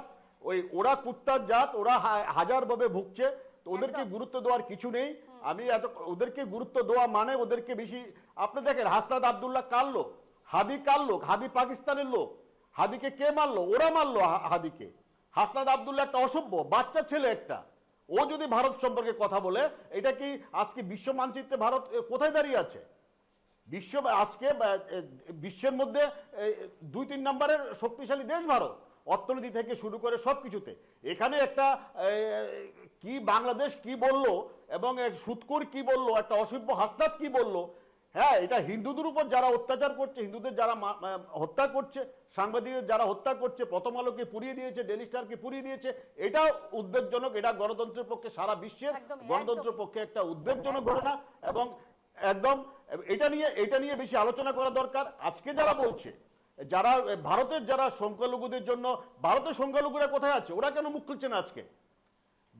ওই ওরা কুত্তার জাত, ওরা হাজার ভাবে ভুগছে, তো ওদেরকে একদম। গুরুত্ব দেওয়ার কিছু নেই। আমি এত ওদেরকে গুরুত্ব দেওয়া মানে ওদেরকে বেশি, আপনি দেখেন হাসনাত আব্দুল্লাহ কার লোক, হাদি কার লোক, হাদি পাকিস্তানের লোক, হাদিকে কে মারলো? ওরা মারলো হাদিকে। হাসনাত আব্দুল্লাহ একটা অসভ্য বাচ্চা ছেলে একটা, ও যদি ভারত সম্পর্কে কথা বলে, এটা কি আজকে বিশ্ব মানচিত্রে ভারত কোথায় দাঁড়িয়ে আছে? আজকে বিশ্বের মধ্যে 2-3 নম্বরের শক্তিশালী দেশ ভারত, অর্থনীতি থেকে শুরু করে সবকিছুতে। এখানে একটা কি বাংলাদেশ কি বললো এবং সুৎকুর কি বললো, একটা অসভ্য হাসনাত কি বললো, হ্যাঁ এটা হিন্দুদের উপর যারা অত্যাচার করছে, হিন্দুদের যারা হত্যা করছে, সাংবাদিকদের যারা হত্যা করছে, প্রথম আলোকে পুড়িয়ে দিয়েছে, ডেলি স্টারকে পুড়িয়ে দিয়েছে, এটা উদ্বেগজনক। এটা গণতন্ত্রের পক্ষে, সারা বিশ্বের একদমই, গণতন্ত্রের পক্ষে একটা উদ্বেগজনক ঘটনা। এবং একদম এটা নিয়ে বেশি আলোচনা করা দরকার। আজকে যারা বলছে, যারা ভারতের যারা সংখ্যালঘুদের জন্য, ভারতের সংখ্যালঘুরা কোথায় আছে? ওরা কেন মুখ খুলছে না আজকে?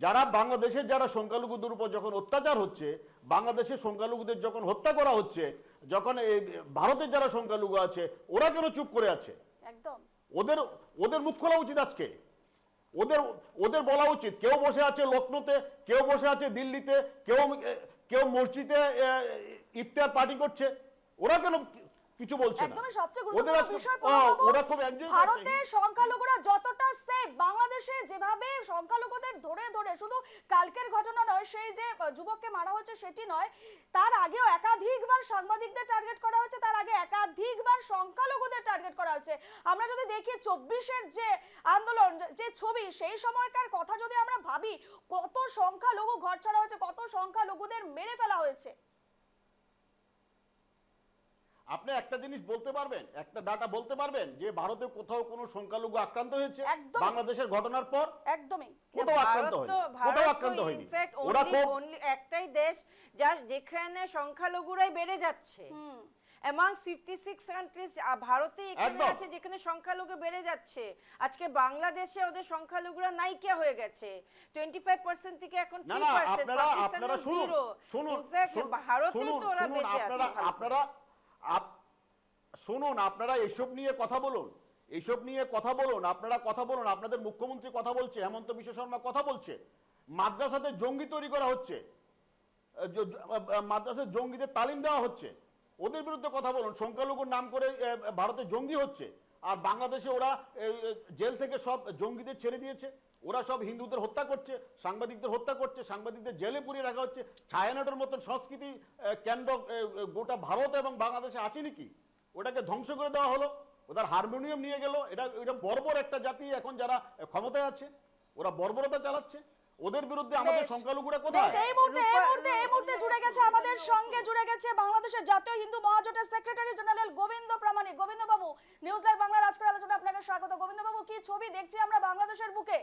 যারা বাংলাদেশের যারা সংখ্যালঘুদের উপর যখন অত্যাচার হচ্ছে, বাংলাদেশের সংখ্যালঘুদের যখন হত্যা করা হচ্ছে, যখন এই ভারতের যারা সংখ্যালঘু আছে, ওরা কেন চুপ করে আছে? একদম। ওদের ওদের মুখ খোলা উচিত আজকে। ওদের ওদের বলা উচিত, কেউ বসে আছে লখনৌতে, কেউ বসে আছে দিল্লিতে, কেউ মসজিদে ইফতার পার্টি করছে, ওরা কেন কিছু বলছে না? একদমই সবচেয়ে ওদের গুরুত্বপূর্ণ আজকে- বিষয় ওরা খুব এনজয় করছে। ভারতের সংখ্যালঘুরা যতটা সেফ, বাংলাদেশে যেভাবে সংখ্যালঘুদের ধরে ধরে, শুধু কালকের ঘটনা নয়, সেই যে যুবককে মারা হচ্ছে সেটি নয়, তার আগেও একাধিকবার সাংবাদিকদের টার্গেট করা হচ্ছে, তার আগে একাধিকবার সংখ্যালঘুদের টার্গেট করা হচ্ছে। আমরা যদি দেখি 24-এর যে আন্দোলন, যে ছবি, সেই সময়কার কথা যদি আমরা ভাবি, কত সংখ্যালঘু ঘর ছাড়া হয়েছে, কত সংখ্যালঘুদের মেরে ফেলা হয়েছে। আপনি একটা জিনিস বলতে পারবেন, একটা ডাটা বলতে পারবেন যে ভারতে কোথাও কোনো সংখ্যালঘু আক্রান্ত হয়েছে একদমই। বাংলাদেশের ঘটনার পর? একদমই। কোথাও আক্রান্ত হয়নি, কোথাও আক্রান্ত হয়নি। ওরা খুব একটাই দেশ যেখানে সংখ্যালঘুরাই বেড়ে যাচ্ছে। amongst 56 কান্ট্রিজ ভারতে এখানে একদম। আছে যেখানে সংখ্যালঘু বেড়ে যাচ্ছে। আজকে বাংলাদেশে ওদের সংখ্যালঘুরা নাইকিয়া হয়ে গেছে, 25% থেকে এখন না না 3%, আপনারা পাকিস্তানে শুনুন 0। শুনুন ইনফ্যাক্ট ভারতে শুনুন তো ওরা শুনুন, বেঁচে আছে ভালো করে। আপনারা এসব নিয়ে কথা বলুন, এইসব নিয়ে কথা বলুন, আপনারা কথা বলুন। আপনাদের মুখ্যমন্ত্রী কথা বলছে, হেমন্ত বিশ্ব শর্মা কথা বলছে, মাদ্রাসাতে জঙ্গি তৈরি করা হচ্ছে, মাদ্রাসায় জঙ্গিদের তালিম দেওয়া হচ্ছে, ওদের বিরুদ্ধে কথা বলুন। সংখ্যালঘুর নাম করে ভারতে জঙ্গি হচ্ছে, আর বাংলাদেশে ওরা জেল থেকে সব জঙ্গিদের ছেড়ে দিয়েছে, ওরা সব হিন্দুদের হত্যা করছে, সাংবাদিকদের হত্যা করছে, সাংবাদিকদের জেলে পুরিয়ে রাখা হচ্ছে। ছায়ানটের মতন সংস্কৃতি কেন্দ্র গোটা ভারত এবং বাংলাদেশে আছে নাকি? ওটাকে ধ্বংস করে দেওয়া হলো, ওদের হারমোনিয়াম নিয়ে গেল। এটা বর্বর একটা জাতি এখন যারা ক্ষমতায় আছে, ওরা বর্বরতা চালাচ্ছে। ওদের বিরুদ্ধে আমাদের বেশ, সংখ্যালঘুরা বেশ, কোথায়? এই মুহূর্তে জুড়ে গেছে আমাদের সঙ্গে, জুড়ে গেছে বাংলাদেশের জাতীয় হিন্দু মহাজোটের সেক্রেটারি জেনারেল গোবিন্দ প্রামাণিক। গোবিন্দ বাবু, নিউজ লাইভ বাংলার আজকের আলোচনা আপনাকে স্বাগত। গোবিন্দ বাবু, কি ছবি দেখছি আমরা বাংলাদেশের বুকে?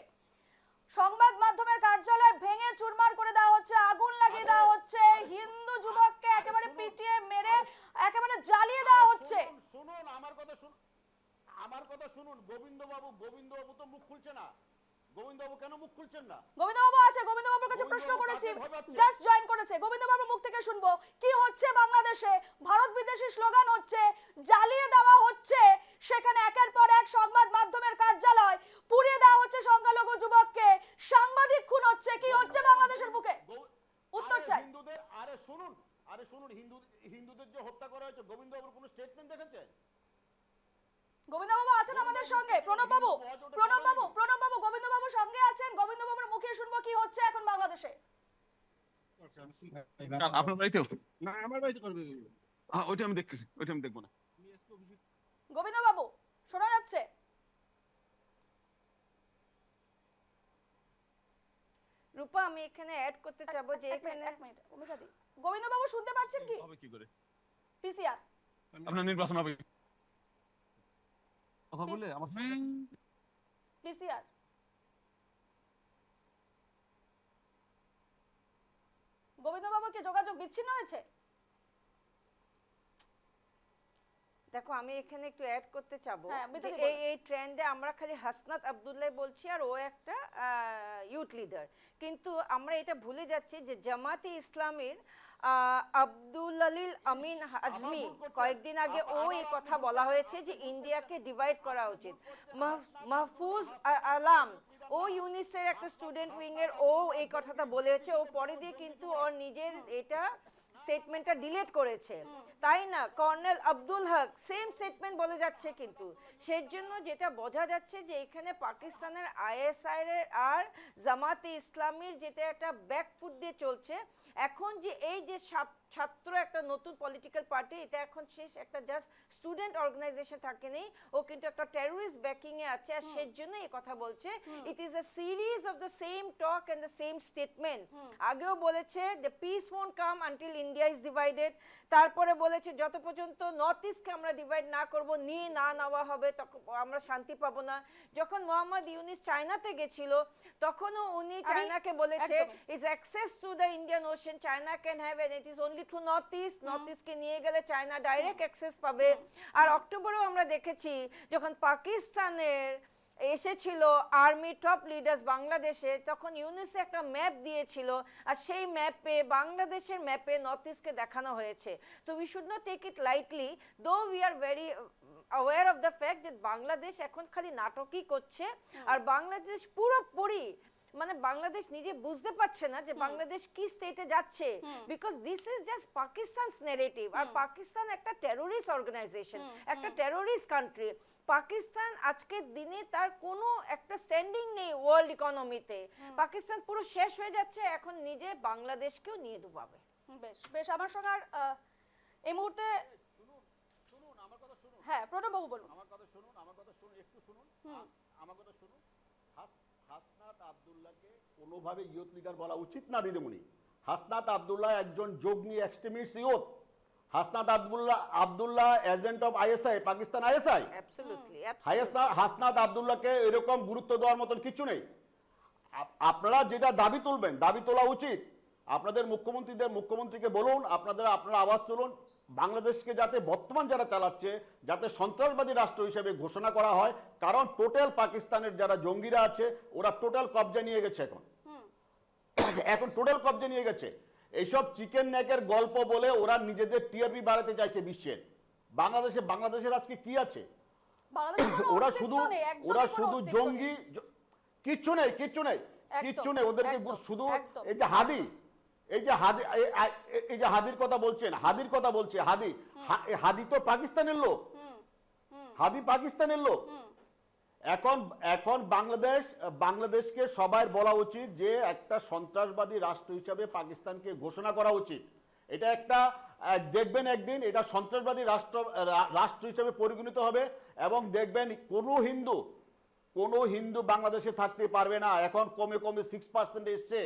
সংবাদ মাধ্যমের কার্যালয় ভেঙে চুরমার করে দেওয়া হচ্ছে, আগুন লাগিয়ে দেওয়া হচ্ছে, হিন্দু যুবককে একেবারে পিটিয়ে মেরে একেবারে জ্বালিয়ে দেওয়া হচ্ছে। শুনুন আমার কথা শুনুন। গোবিন্দবাবু তো মুখ খুলছে না। গোবিন্দবাবু কেন মুখ খুলছেন না? গোবিন্দবাবু আছে, গোবিন্দবাবুর কাছে প্রশ্ন করেছি, জাস্ট জয়েন করেছে। গোবিন্দবাবুর মুখ থেকে শুনবো কি হচ্ছে বাংলাদেশে। ভারত বিদেশি স্লোগান হচ্ছে, জ্বালিয়ে দেওয়া হচ্ছে, সেখানে একের পর এক সংবাদ মাধ্যমের কার্যালয় পুড়িয়ে দেওয়া হচ্ছে, সংখ্যালঘু যুবককে, সাংবাদিক খুন হচ্ছে, কি হচ্ছে বাংলাদেশের বুকে? উত্তর চাই। শুনুন হিন্দুদের যে হত্যা করা হয়েছে, গোবিন্দবাবুর কোনো স্টেটমেন্ট দেখেছেন? গোবিন্দবাবু আছেন আমাদের সঙ্গে, প্রণব বাবু গোবিন্দবাবু সঙ্গে আছেন। গোবিন্দবাবুর মুখে শুনবো কি হচ্ছে এখন বাংলাদেশে। আপনার বাড়িতেও? না আমার বাড়িতে করবে। ওইটা আমি দেখতেছি, ওইটা আমি দেখবো না। গোবিন্দবাবু শোনা যাচ্ছে? রূপা, আমি এখানে অ্যাড করতে চাবো যে এখানে এক মিনিট ভূমিকা দি। গোবিন্দবাবু শুনতে পাচ্ছেন কি? হবে কি করে? পিসিআর আপনার নির্বাচন হবে কথা বলে আমার পিসিআর গোবিন্দবাবুর কি যোগাযোগ বিচ্ছিন্ন হয়েছে? দেখো, আমি এখানে একটু অ্যাড করতে চাবো হ্যাঁ, যে বিদ্যুৎ বলুন। এই ট্রেন্ডে আমরা খালি হাসনাত আব্দুল্লাহ বলছি আর ও একটা ইউথ লিডার, কিন্তু আমরা এটা ভুলে যাচ্ছি যে জামাতে ইসলামের আব্দুল আলিল আমিন আজমি কয়েকদিন আগে ও এই কথা বলা হয়েছে যে ইন্ডিয়াকে ডিভাইড করা উচিত। মাহফুজ আলাম ও ইউনিসের একটা স্টুডেন্ট উইং এর ও এই কথাটা বলেছে, ও পরে দিয়ে কিন্তু ওর নিজের এটা স্টেটমেন্টটা ডিলিট করেছে, তাই না? কর্নেল আব্দুল হক সেম স্টেটমেন্ট বলে যাচ্ছে, কিন্তু সেই জন্য যেটা বোঝা যাচ্ছে যে এখানে পাকিস্তানের আইএসআই এর আর জামাতে ইসলামীর যেটা একটা ব্যাকফুট দিয়ে চলছে। এখন যে এই যে ছাত্র একটা নতুন পলিটিক্যাল পার্টি, এটা এখন শেষ একটা জাস্ট স্টুডেন্ট অর্গানাইজেশন থাকে নেই, ও কিন্তু একটা টেররিস্ট ব্যাকিং এ আছে, আর সেই জন্য এই কথা বলছে। It is a series of the same talk and the same statement. আগেও বলেছে the peace won't come until India is divided, তারপরে বলেছে যত পর্যন্ত নর্থ ইস্টকে আমরা ডিভাইড না করব, নিয়ে না নেওয়া হবে, তখন আমরা শান্তি পাবো না। যখন মোহাম্মদ ইউনিস চায়নাতে গেছিল তখনও উনি চায়নাকে বলেছে is access to the Indian Ocean China can have, and it is only through north east. North ইস্টকে নিয়ে গেলে চায়না ডাইরেক্ট অ্যাক্সেস পাবে। আর অক্টোবরেও আমরা দেখেছি যখন পাকিস্তানের এসেছিল আর্মি টপ লিডার্স বাংলাদেশে, তখন ইউনিসে একটা ম্যাপ দিয়েছিল, আর সেই ম্যাপে বাংলাদেশের ম্যাপে নর্থ ইস্টকে দেখানো হয়েছে। So we should not take it lightly, though we are very aware of the fact যে বাংলাদেশ এখন খালি নাটকই করছে, আর বাংলাদেশ পুরোপুরি মানে বাংলাদেশ নিজে বুঝতে পারছে না যে বাংলাদেশ কি স্টেটে যাচ্ছে, because this is just Pakistan's narrative. আর পাকিস্তান একটা টেররিস্ট অর্গানাইজেশন, একটা টেররিস্ট কান্ট্রি। পাকিস্তান আজকের দিনে তার কোনো একটা স্ট্যান্ডিং নেই ওয়ার্ল্ড ইকোনমিতে। পাকিস্তান পুরো শেষ হয়ে যাচ্ছে, এখন নিজে বাংলাদেশকেও নিয়ে ডুবাবে। বেশ বেশ, আমার সঙ্গে আর এই মুহূর্তে হ্যাঁ প্রণব বাবু বলুন। আমার কথা শুনুন, একটু শুনুন, আমার কথা শুনুন। হাসনাত আব্দুল্লাহকে কোনোভাবে ইয়ুথ লিডার বলা উচিত না দিদিমণি। হাসনাত আব্দুল্লাহ একজন জঙ্গি extremist youth. Hasnat Abdullah agent of ISI, Pakistan ISI. Absolutely Hasnat আব্দুল্লাহকে এরকম গুরুত্ব দেওয়ার মতন কিছু নেই। আপনারা যেটা দাবি তুলবেন, দাবি তোলা উচিত। আপনাদের মুখ্যমন্ত্রীকে বলুন, আপনারা আওয়াজ তুলুন, বাংলাদেশকে যাতে বর্তমান যারা চালাচ্ছে যাতে সন্ত্রাসবাদী রাষ্ট্র হিসেবে ঘোষণা করা হয়। কারণ টোটাল পাকিস্তানের যারা জঙ্গিরা আছে ওরা টোটাল কবজা নিয়ে গেছে, এখন টোটাল কবজা নিয়ে গেছে। এইসব চিকেন নেকের গল্প বলে ওরা নিজেদের টিআরপি বাড়াতে চাইছে বিশ্বের। বাংলাদেশের আজকে কি আছে? ওরা শুধু জঙ্গি, কিচ্ছু নেই। ওদেরকে শুধু এই যে হাদির কথা বলছেন, হাদি তো পাকিস্তানের লোক, এখন বাংলাদেশকে সবাই বলা উচিত যে একটা সন্ত্রাসবাদী রাষ্ট্র হিসাবে পাকিস্তানকে ঘোষণা করা উচিত। এটা একটা দেখবেন একদিন এটা সন্ত্রাসবাদী রাষ্ট্র হিসাবে পরিগণিত হবে, এবং দেখবেন কোনো হিন্দু বাংলাদেশে থাকতে পারবে না। এখন কমে 6% এসছে,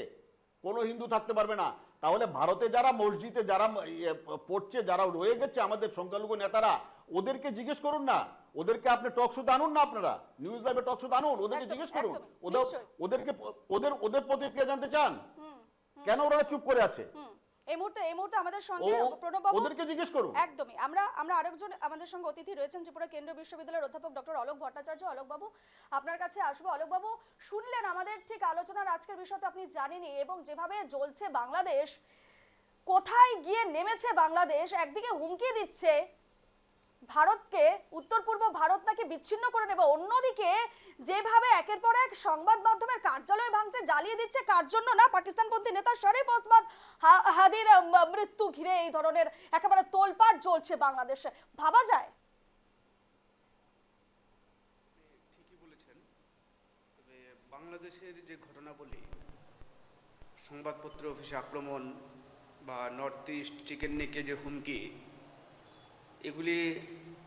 কোনো হিন্দু থাকতে পারবে না। তাহলে ভারতে যারা মসজিদে যারা পড়ছে, যারা রয়ে গেছে আমাদের সংখ্যালঘু নেতারা, ওদেরকে জিজ্ঞেস করুন না, ওদেরকে আপনি টক শোতে আনুন না, আপনারা নিউজ লাইভে টক শোতে আনুন, ওদেরকে জিজ্ঞেস করুন ওদের প্রতিক্রিয়া জানতে চান, কেন ওরা চুপ করে আছে। এই মুহূর্তে আমাদের সঙ্গে প্রণব বাবু, ওদেরকে জিজ্ঞেস করুন। একদমই। আমরা আরেকজন আমাদের সঙ্গে অতিথি রয়েছেন ত্রিপুরা কেন্দ্রীয় বিশ্ববিদ্যালয়ের অধ্যাপক ডক্টর অলোক ভট্টাচার্য। অলোক বাবু, আপনার কাছে আসবো। অলোক বাবু, শুনলেন আমাদের ঠিক আলোচনার আজকের বিষয় তো আপনি জানেনই, এবং যেভাবে জ্বলছে বাংলাদেশ, কোথায় গিয়ে নেমেছে বাংলাদেশ, একদিকে হুমকি দিচ্ছে ভারতকে, উত্তর পূর্ব ভারত নাকি বিচ্ছিন্ন করে নেবে, অন্যদিকে যেভাবে একের পর এক সংবাদ মাধ্যমের কার্যালয় ভাঙছে, জ্বালিয়ে দিচ্ছে, কার জন্য না, পাকিস্তানপন্থী নেতা শরীফ ওসমান হাদির মৃত্যু ঘিরে এই ধরনের একেবারে তোলপাড় চলছে বাংলাদেশে। ভাবা যায়? ঠিকই বলেছেন। তবে বাংলাদেশের যে ঘটনাবলী, সংবাদপত্র অফিসে আক্রমণ বা নর্থ ইস্ট চিকেন নেকে যে হুমকি, এগুলি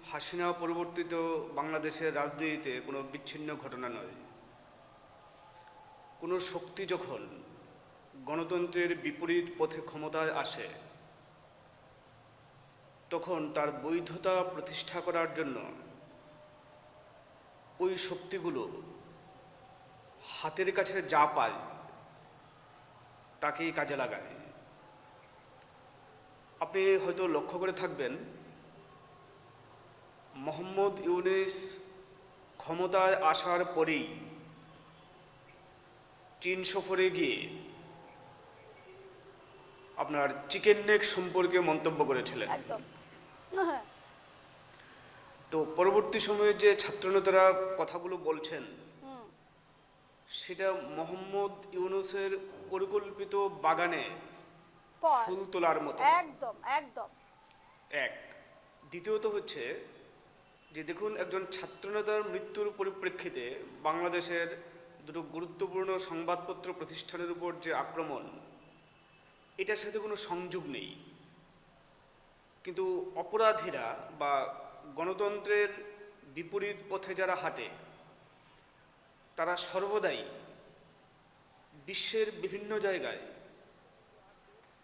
হাসিনা পরিবর্তিত বাংলাদেশের রাজনীতিতে কোনো বিচ্ছিন্ন ঘটনা নয়। কোনো শক্তি যখন গণতন্ত্রের বিপরীত পথে ক্ষমতায় আসে, তখন তার বৈধতা প্রতিষ্ঠা করার জন্য ওই শক্তিগুলো হাতের কাছে যা পায় তাকেই কাজে লাগায়। আপনি হয়তো লক্ষ্য করে থাকবেন, মোহাম্মদ ইউনিস ক্ষমতায় আসার পরেই চীন সফরে গিয়ে আপনার চিকেন নেক সম্পর্কে মন্তব্য করেছিলেন। একদম। তো পরবর্তী সময়ে যে ছাত্রনেতারা কথাগুলো বলছেন সেটা মোহাম্মদ ইউনূসের পরিকল্পিত বাগানে ফল। ফুল তোলার মতো। একদম একদম। এক, দ্বিতীয়ত হচ্ছে যে দেখুন, একজন ছাত্রনেতার মৃত্যুর পরিপ্রেক্ষিতে বাংলাদেশের দুটো গুরুত্বপূর্ণ সংবাদপত্র প্রতিষ্ঠানের উপর যে আক্রমণ, এটার সাথে কোনো সংযোগ নেই। কিন্তু অপরাধীরা বা গণতন্ত্রের বিপরীত পথে যারা হাঁটে তারা সর্বদাই বিশ্বের বিভিন্ন জায়গায়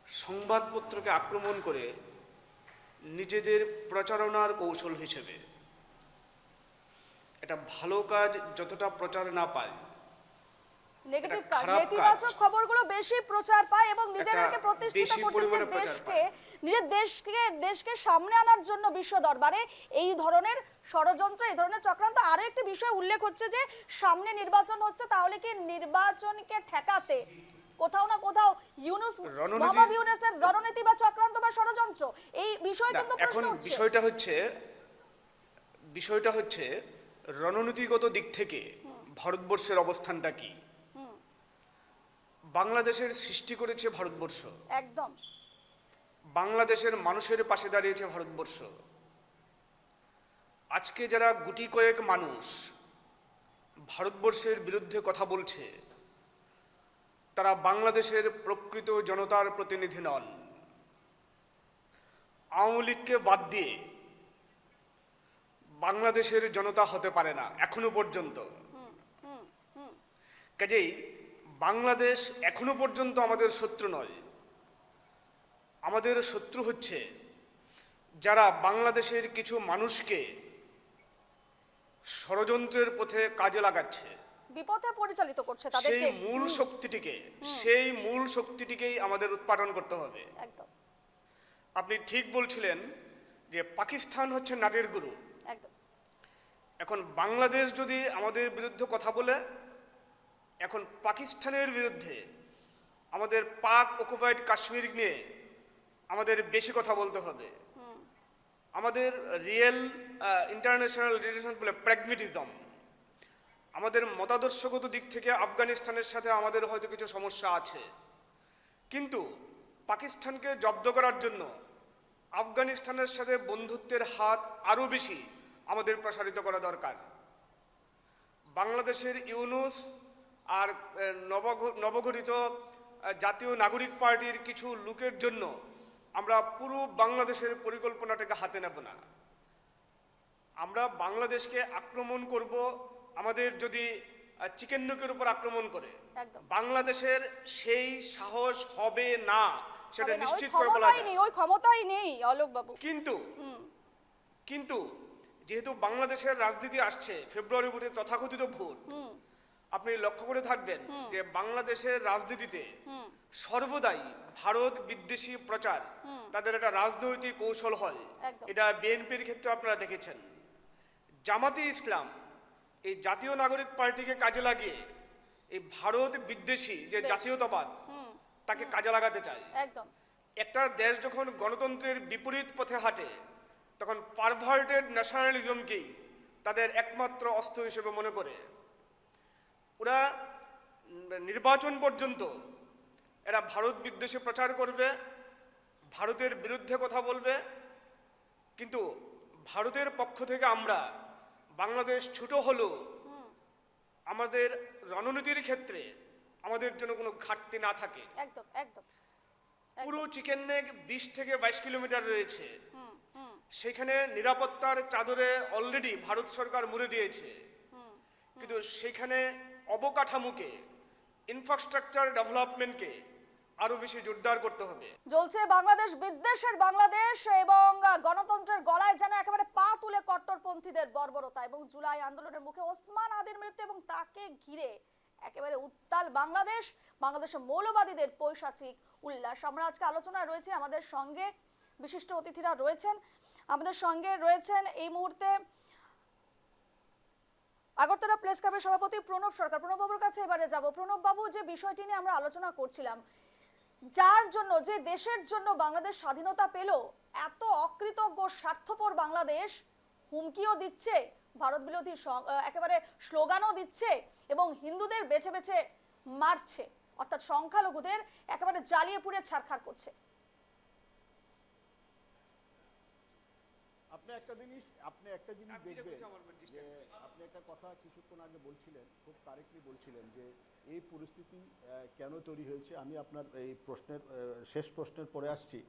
সংবাদপত্রকে আক্রমণ করে নিজেদের প্রচারণার কৌশল হিসেবে এটা ভালো কাজ যতটা প্রচার না পায়, নেগেটিভ এটা কাজ, খারাপ নেতিবাচক কাজ। খবরগুলো বেশি প্রচার পায় এবং নিজেদেরকে একটা প্রতিষ্ঠিত বেশি করতে পরিমাণে নিজের প্রচার দেশকে সামনে আনার জন্য বিশ্ব দরবারে এই ধরনের ষড়যন্ত্র, এই ধরনের চক্রান্ত। আরো একটি বিষয় উল্লেখ হচ্ছে যে সামনে নির্বাচন হচ্ছে, তাহলে কি নির্বাচনকে ঠেকাতে কোথাও না কোথাও ইউনূস, মোহাম্মদ ইউনূসের রণনীতি বা চক্রান্ত বা ষড়যন্ত্র, এই বিষয় না, কিন্তু এখন প্রশ্ন উঠছে। বিষয়টা হচ্ছে রণনীতিগত দিক থেকে ভারতবর্ষের অবস্থানটা কি। বাংলাদেশের সৃষ্টি করেছে ভারতবর্ষ, একদম বাংলাদেশের মানুষের পাশে দাঁড়িয়েছে ভারতবর্ষ। আজকে যারা গুটি কয়েক মানুষ ভারতবর্ষের বিরুদ্ধে কথা বলছে তারা বাংলাদেশের প্রকৃত জনতার প্রতিনিধি নন। আওয়ামী লীগকে বাদ দিয়ে বাংলাদেশের জনতা হতে পারে না এখনো পর্যন্ত। কাজেই বাংলাদেশ এখনো পর্যন্ত আমাদের শত্রু নয়। আমাদের শত্রু হচ্ছে যারা বাংলাদেশের কিছু মানুষকে ষড়যন্ত্রের পথে কাজে লাগাচ্ছে, বিপথে পরিচালিত করছে সেই তাদেরকে। মূল শক্তিটিকেই আমাদের উৎপাদন করতে হবে। একদম আপনি ঠিক বলছিলেন যে পাকিস্তান হচ্ছে নাটের গুরু। একদম এখন বাংলাদেশ যদি আমাদের বিরুদ্ধে কথা বলে, এখন পাকিস্তানের বিরুদ্ধে আমাদের পাক অকুপাইড কাশ্মীর নিয়ে আমাদের বেশি কথা বলতে হবে। আমাদের রিয়েল ইন্টারন্যাশনাল রিলেশন বলে প্র্যাগমেটিজম, আমাদের মতাদর্শগত দিক থেকে আফগানিস্তানের সাথে আমাদের হয়তো কিছু সমস্যা আছে, কিন্তু পাকিস্তানকে জব্দ করার জন্য আফগানিস্তানের সাথে বন্ধুত্বের হাত আরও বেশি আমাদের প্রসারিত করা দরকার। বাংলাদেশের ইউনূস আর নবগঠিত জাতীয় নাগরিক পার্টির কিছু লোকের জন্য আমরা পুরো বাংলাদেশের পরিকল্পনাটাকে হাতে নেব না। আমরা বাংলাদেশকে আক্রমণ করব আমাদের যদি চিকেন নেকের উপর আক্রমণ করে, একদম। বাংলাদেশের সেই সাহস হবে না, সেটা হবে না, ওই নিশ্চিত করে বলা ক্ষমতাই যায়। নেই, ওই ক্ষমতাই নেই অলোক বাবু। কিন্তু যেহেতু বাংলাদেশের রাজনীতি আসছে ফেব্রুয়ারি ভোটে, তথাকথিত ভোট, আপনি লক্ষ্য করে থাকবেন যে বাংলাদেশের রাজনীতিতে সর্বদাই ভারত বিদ্বেষী প্রচার তাদের একটা রাজনৈতিক কৌশল হয়। একদম। এটা বিএনপির ক্ষেত্রে আপনারা দেখেছেন। জামাতে ইসলাম এই জাতীয় নাগরিক পার্টিকে কাজে লাগিয়ে এই ভারত বিদ্বেষী যে বেশ। জাতীয়তাবাদ তাকে কাজে লাগাতে চায়। একদম একটা দেশ যখন গণতন্ত্রের বিপরীত পথে হাঁটে তখন পারভার্টেড ন্যাশনালিজমকেই তাদের একমাত্র অস্ত্র হিসেবে মনে করে। ওরা নির্বাচন পর্যন্ত এরা ভারত বিদ্বেষী প্রচার করবে, ভারতের বিরুদ্ধে কথা বলবে, কিন্তু ভারতের পক্ষ থেকে আমরা বাংলাদেশ ছোট হলেও আমাদের রণনীতির ক্ষেত্রে আমাদের জন্য কোনো ঘাটতি না থাকে। একদম একদম পুরো চিকেন নেক 20 থেকে 22 কিলোমিটার রয়েছে, সেখানে নিরাপত্তার চাদরে অলরেডি ভারত সরকার মুড়ে দিয়েছে, কিন্তু সেখানে অবকাঠামোকে, ইনফ্রাস্ট্রাকচার ডেভেলপমেন্টকে আরো বেশি জোরদার করতে হবে। জ্বলছে বাংলাদেশ, বিদ্বেষের বাংলাদেশ এবং গণতন্ত্রের গলায় যেন একেবারে পা তুলে কট্টরপন্থীদের বর্বরতা এবং জুলাই আন্দোলনের মুখে ওসমান আদির মৃত্যু এবং তাকে ঘিরে একেবারে উত্তাল বাংলাদেশ, বাংলাদেশের মৌলবাদীদের পৈশাচিক উল্লাস। আমরা আজকে আলোচনায় রয়েছে, আমাদের সঙ্গে বিশিষ্ট অতিথিরা রয়েছেন, আমাদের সঙ্গে রয়েছেন এই মুহূর্তে আগরতলা প্রেস ক্লাবের সভাপতি প্রণব সরকার। প্রণব বাবুর কাছে এবারে যাব। প্রণব বাবু, যে বিষয়টি নিয়ে আমরা আলোচনা করছিলাম, যার জন্য, যে দেশের জন্য বাংলাদেশ স্বাধীনতা পেল, এত অকৃতজ্ঞ স্বার্থপর বাংলাদেশ হুমকিও দিচ্ছে, ভারত বিরোধী একেবারে স্লোগানও দিচ্ছে এবং হিন্দুদের বেছে বেছে মারছে, অর্থাৎ সংখ্যালঘুদের একেবারে জ্বালিয়ে পুড়ে ছারখার করছে। আপনি একটা জিনিস দেখবেন যে আপনি একটা কথা কিছুক্ষণ আগে বলছিলেন, খুব কারেক্টলি বলছিলেন যে এই পরিস্থিতি কেন তৈরি হয়েছে। আমি আপনার এই প্রশ্নের শেষ প্রশ্নের পরে আসছি।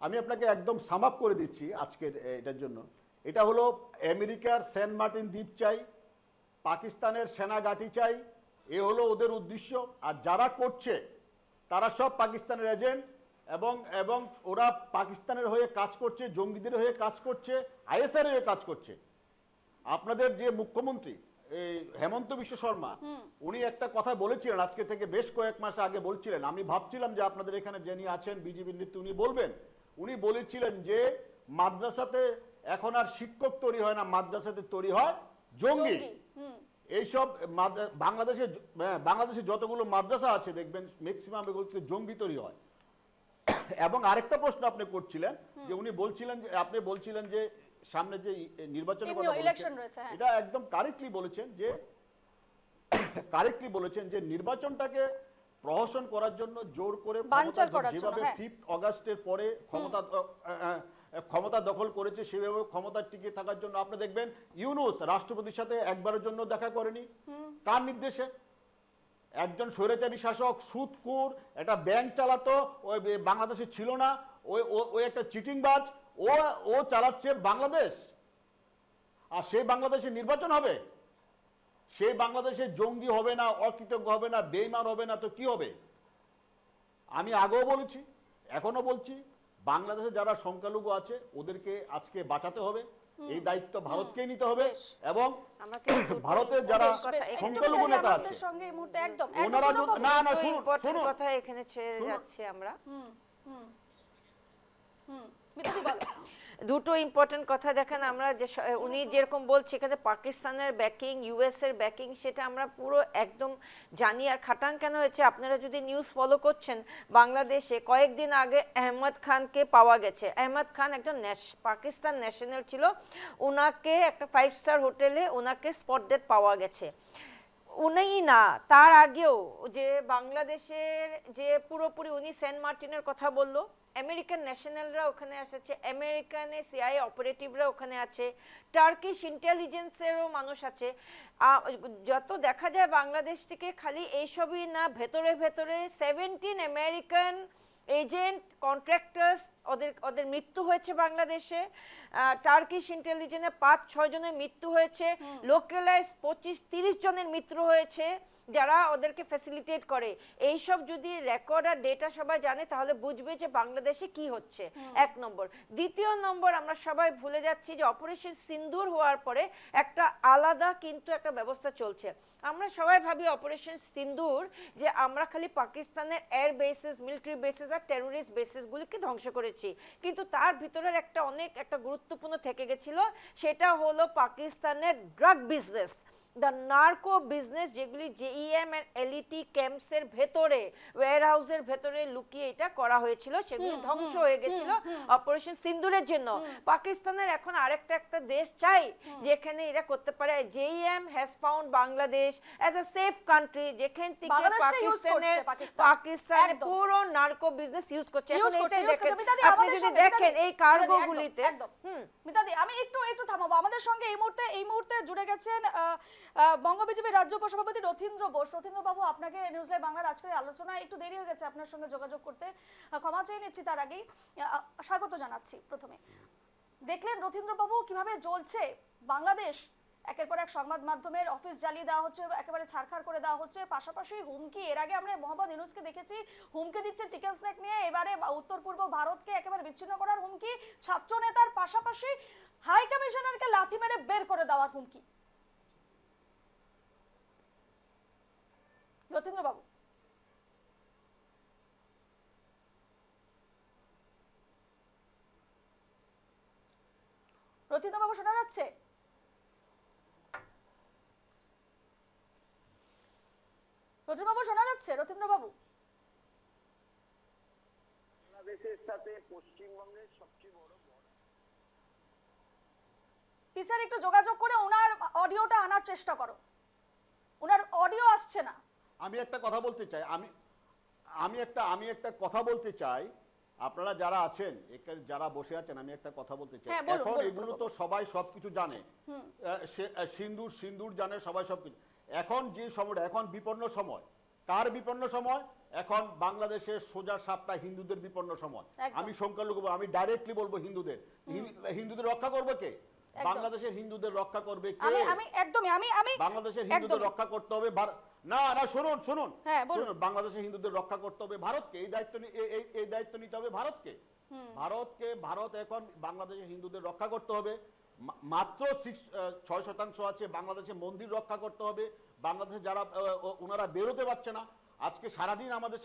আমি আপনাকে একদম সাম আপ করে দিচ্ছি আজকের এটার জন্য। এটা হলো আমেরিকার সেন্ট মার্টিন দ্বীপ চাই, পাকিস্তানের সেনা ঘাঁটি চাই, এ হলো ওদের উদ্দেশ্য। আর যারা করছে তারা সব পাকিস্তানের এজেন্ট এবং এবং ওরা পাকিস্তানের হয়ে কাজ করছে, জঙ্গিদের হয়ে কাজ করছে, আইএসআর হয়ে কাজ করছে। আপনাদের যে মুখ্যমন্ত্রী এই হেমন্ত বিশ্ব শর্মা, উনি একটা কথা বলেছিলেন আজকে থেকে বেশ কয়েক মাস আগে বলছিলেন, আমি ভাবছিলাম যে আপনাদের এখানে যিনি আছেন বিজেপির নেত্রী উনি বলবেন, উনি বলেছিলেন যে মাদ্রাসাতে এখন আর শিক্ষক তৈরি হয় না, মাদ্রাসাতে তৈরি হয় জঙ্গি। এইসব বাংলাদেশে যতগুলো মাদ্রাসা আছে দেখবেন ম্যাক্সিমাম এগুলো জঙ্গি তৈরি হয়। এবং আরেকটা প্রশ্ন আপনি করছিলেন যে উনি বলছিলেন যে আপনি বলছিলেন যে সামনে যে নির্বাচনের কথা ইলেকশন বলছেন, রয়েছে, হ্যাঁ। এটা একদম কারেক্টলি বলেছেন যে নির্বাচনটাকে প্রহসন করার জন্য জোর করে বানচাল করার জন্য, যেভাবে হ্যাঁ। 5 আগস্টের পরে ক্ষমতা দখল করেছে সেভাবে ক্ষমতা টিকে থাকার জন্য আপনি দেখবেন ইউনূস রাষ্ট্রপতির সাথে একবারের জন্য দেখা করেনি। কার নির্দেশে? একজন স্বৈরাচারী শাসক, সুদখোর, একটা ব্যাংক চালাতো, ওই বাংলাদেশে ছিল না, ওই একটা চিটিংবাজ, ও চালাচ্ছে বাংলাদেশ। আর সেই বাংলাদেশে নির্বাচন হবে? সেই বাংলাদেশে জঙ্গি হবে না, অকৃতজ্ঞ হবে না, বেঈমান হবে না, তো কি হবে? আমি আগেও বলেছি, এখনো বলছি, বাংলাদেশে যারা সংখ্যালঘু আছে ওদেরকে আজকে বাঁচাতে হবে। এই দায়িত্ব ভারতকেই নিতে হবে। এবং ভারতের যারা সংখ্যালঘু নেতা আছে সঙ্গে এই মুহূর্তে একদম ওনারা না ইম্পর্টেন্ট কথা এখানে ছেড়ে যাচ্ছি আমরা। মিতাদি বলো। দুটো ইম্পর্টেন্ট কথা দেখেন, আমরা যে উনি যেরকম বলছে এখানে পাকিস্তানের ব্যাকিং, ইউএস এর ব্যাকিং, সেটা আমরা পুরো একদম জানি। আর খাটাং কেন হয়েছে, আপনারা যদি নিউজ ফলো করছেন, বাংলাদেশে কয়েকদিন আগে আহমদ খানকে পাওয়া গেছে। আহমদ খান একজন পাকিস্তান ন্যাশনাল ছিল, ওনাকে একটা 5 স্টার হোটেলে ওনাকে স্পট ডেড পাওয়া গেছে। উনি না, তার আগেও যে বাংলাদেশের যে পুরোপুরি উনি সেন্ট মার্টিনের কথা বললো, আমেরিকান ন্যাশনালরা ওখানে এসেছে, আমেরিকানে সিআইএ অপারেটিভরা ওখানে আছে, টার্কিশ ইন্টেলিজেন্সেরও মানুষ আছে। যত দেখা যায় বাংলাদেশ থেকে খালি এইসবই না, ভেতরে ভেতরে 17 আমেরিকান এজেন্ট, কন্ট্রাক্টার্স, ওদের মৃত্যু হয়েছে বাংলাদেশে। টার্কিশ ইন্টেলিজেন্সে 5-6 জনের মৃত্যু হয়েছে, লোকালাইজ 25-30 জনের মৃত্যু হয়েছে যারা ওদেরকে ফ্যাসিলিটেট করে। এইসব যদি রেকর্ড আর ডেটা সবাই জানে তাহলে বুঝবে যে বাংলাদেশে কি হচ্ছে। 1 নম্বর। দ্বিতীয় নম্বর, আমরা সবাই ভুলে যাচ্ছি যে অপারেশন সিন্দুর হওয়ার পরে একটা আলাদা কিন্তু একটা ব্যবস্থা চলছে। আমরা সবাই ভাবি অপারেশন সিন্দুর যে আমরা খালি পাকিস্তানের এয়ার বেসেস, মিলিটারি বেসেস আর টেরোরিস্ট বেসেসগুলিকে ধ্বংস করেছি, কিন্তু তার ভিতরের একটা গুরুত্বপূর্ণ থেকে গেছিল, সেটা হলো পাকিস্তানের drug business, the narco business, যেগুলি জেইএম এন্ড এলইটি ক্যাম্পসের ভেতরে, ওয়্যার হাউসের ভেতরে লুকিয়ে এটা করা হয়েছিল, সেগুলি ধ্বংস হয়ে গেছিল অপারেশন সিন্দুরের জন্য। পাকিস্তানের এখন একটা দেশ চাই যেখানে এরা করতে পারে। JeM has found Bangladesh as a safe country, যেখান থেকে পাকিস্তানের পুরো নার্কো বিজনেস ইউজ করছে। এখন এইটাই দেখেন, আপনি যদি দেখেন এই কার্গোগুলিতে। মিতাদি, আমি একটু থামাবো। আমাদের সঙ্গে এই মুহূর্তে জুড়ে গেছেন বঙ্গ বিজেপির রাজ্য উপসভাপতি রথীন্দ্র বোস। রথীন্দ্র বাবু, আপনাকে নিউজ লাইভ বাংলার আজকের আলোচনায় একটু দেরি হয়ে গেছে আপনার সঙ্গে যোগাযোগ করতে, ক্ষমা চেয়ে নিচ্ছি। তার আগেই স্বাগত জানাচ্ছি। প্রথমে দেখলেন রথীন্দ্র বাবু কিভাবে জ্বলছে বাংলাদেশ, একের পর এক সংবাদ মাধ্যমের অফিস জ্বালিয়ে দেওয়া হচ্ছে, একেবারে ছারখার করে দেওয়া হচ্ছে, পাশাপাশি হুমকি। এর আগে আমরা মোহাম্মদ ইউনূসকে দেখেছি হুমকি দিচ্ছে চিকেন স্ন্যাক নিয়ে, এবারে উত্তর পূর্ব ভারতকে একেবারে বিচ্ছিন্ন করার হুমকি, ছাত্র নেতার পাশাপাশি হাই কমিশনারকে লাথি মেরে বের করে দেওয়ার হুমকি। রথীন্দ্র বাবু, রথীন্দ্র বাবু শোনা যাচ্ছে? রথীন্দ্র বাবু শোনা যাচ্ছে? রথীন্দ্র বাবু, বাংলাদেশের সাথে পশ্চিমবঙ্গের সবচেয়ে বড় পিসার একটু যোগাযোগ করে ওনার অডিওটা আনার চেষ্টা করো, ওনার অডিও আসছে না। আমি একটা কথা বলতে চাই, আমি একটা কথা বলতে চাই, আপনারা যারা আছেন এখানে যারা বসে আছেন, আমি একটা কথা বলতে চাই। হ্যাঁ, বলুন, এখন বলুন, এগুলো বলুন। তো সবাই সবকিছু জানে, সিন্দুর জানে, সবাই সবকিছু। এখন যে সময়টা, এখন বিপন্ন সময়, কার বিপন্ন সময়? এখন বাংলাদেশের সোজা সাপটা হিন্দুদের বিপন্ন সময়। একদম। আমি সংখ্যালঘু, আমি ডাইরেক্টলি বলবো হিন্দুদের, হিন্দুদের রক্ষা করবে কে? একদম। বাংলাদেশের হিন্দুদের রক্ষা করবে কে? আমি একদমই আমি বাংলাদেশের হিন্দুদের একদমই। রক্ষা করতে হবে না না, শুনুন হ্যাঁ, বলুন। শুনুন, বাংলাদেশের হিন্দুদের রক্ষা করতে হবে ভারতকে, এই দায়িত্ব নিতে হবে ভারতকে। ভারত এখন বাংলাদেশের হিন্দুদের রক্ষা করতে হবে। মাত্র 6% আছে, বাংলাদেশে মন্দির রক্ষা করতে হবে। বাংলাদেশে যারা ওনারা বেরোতে পারছে না, আজকে সারাদিন আমাদের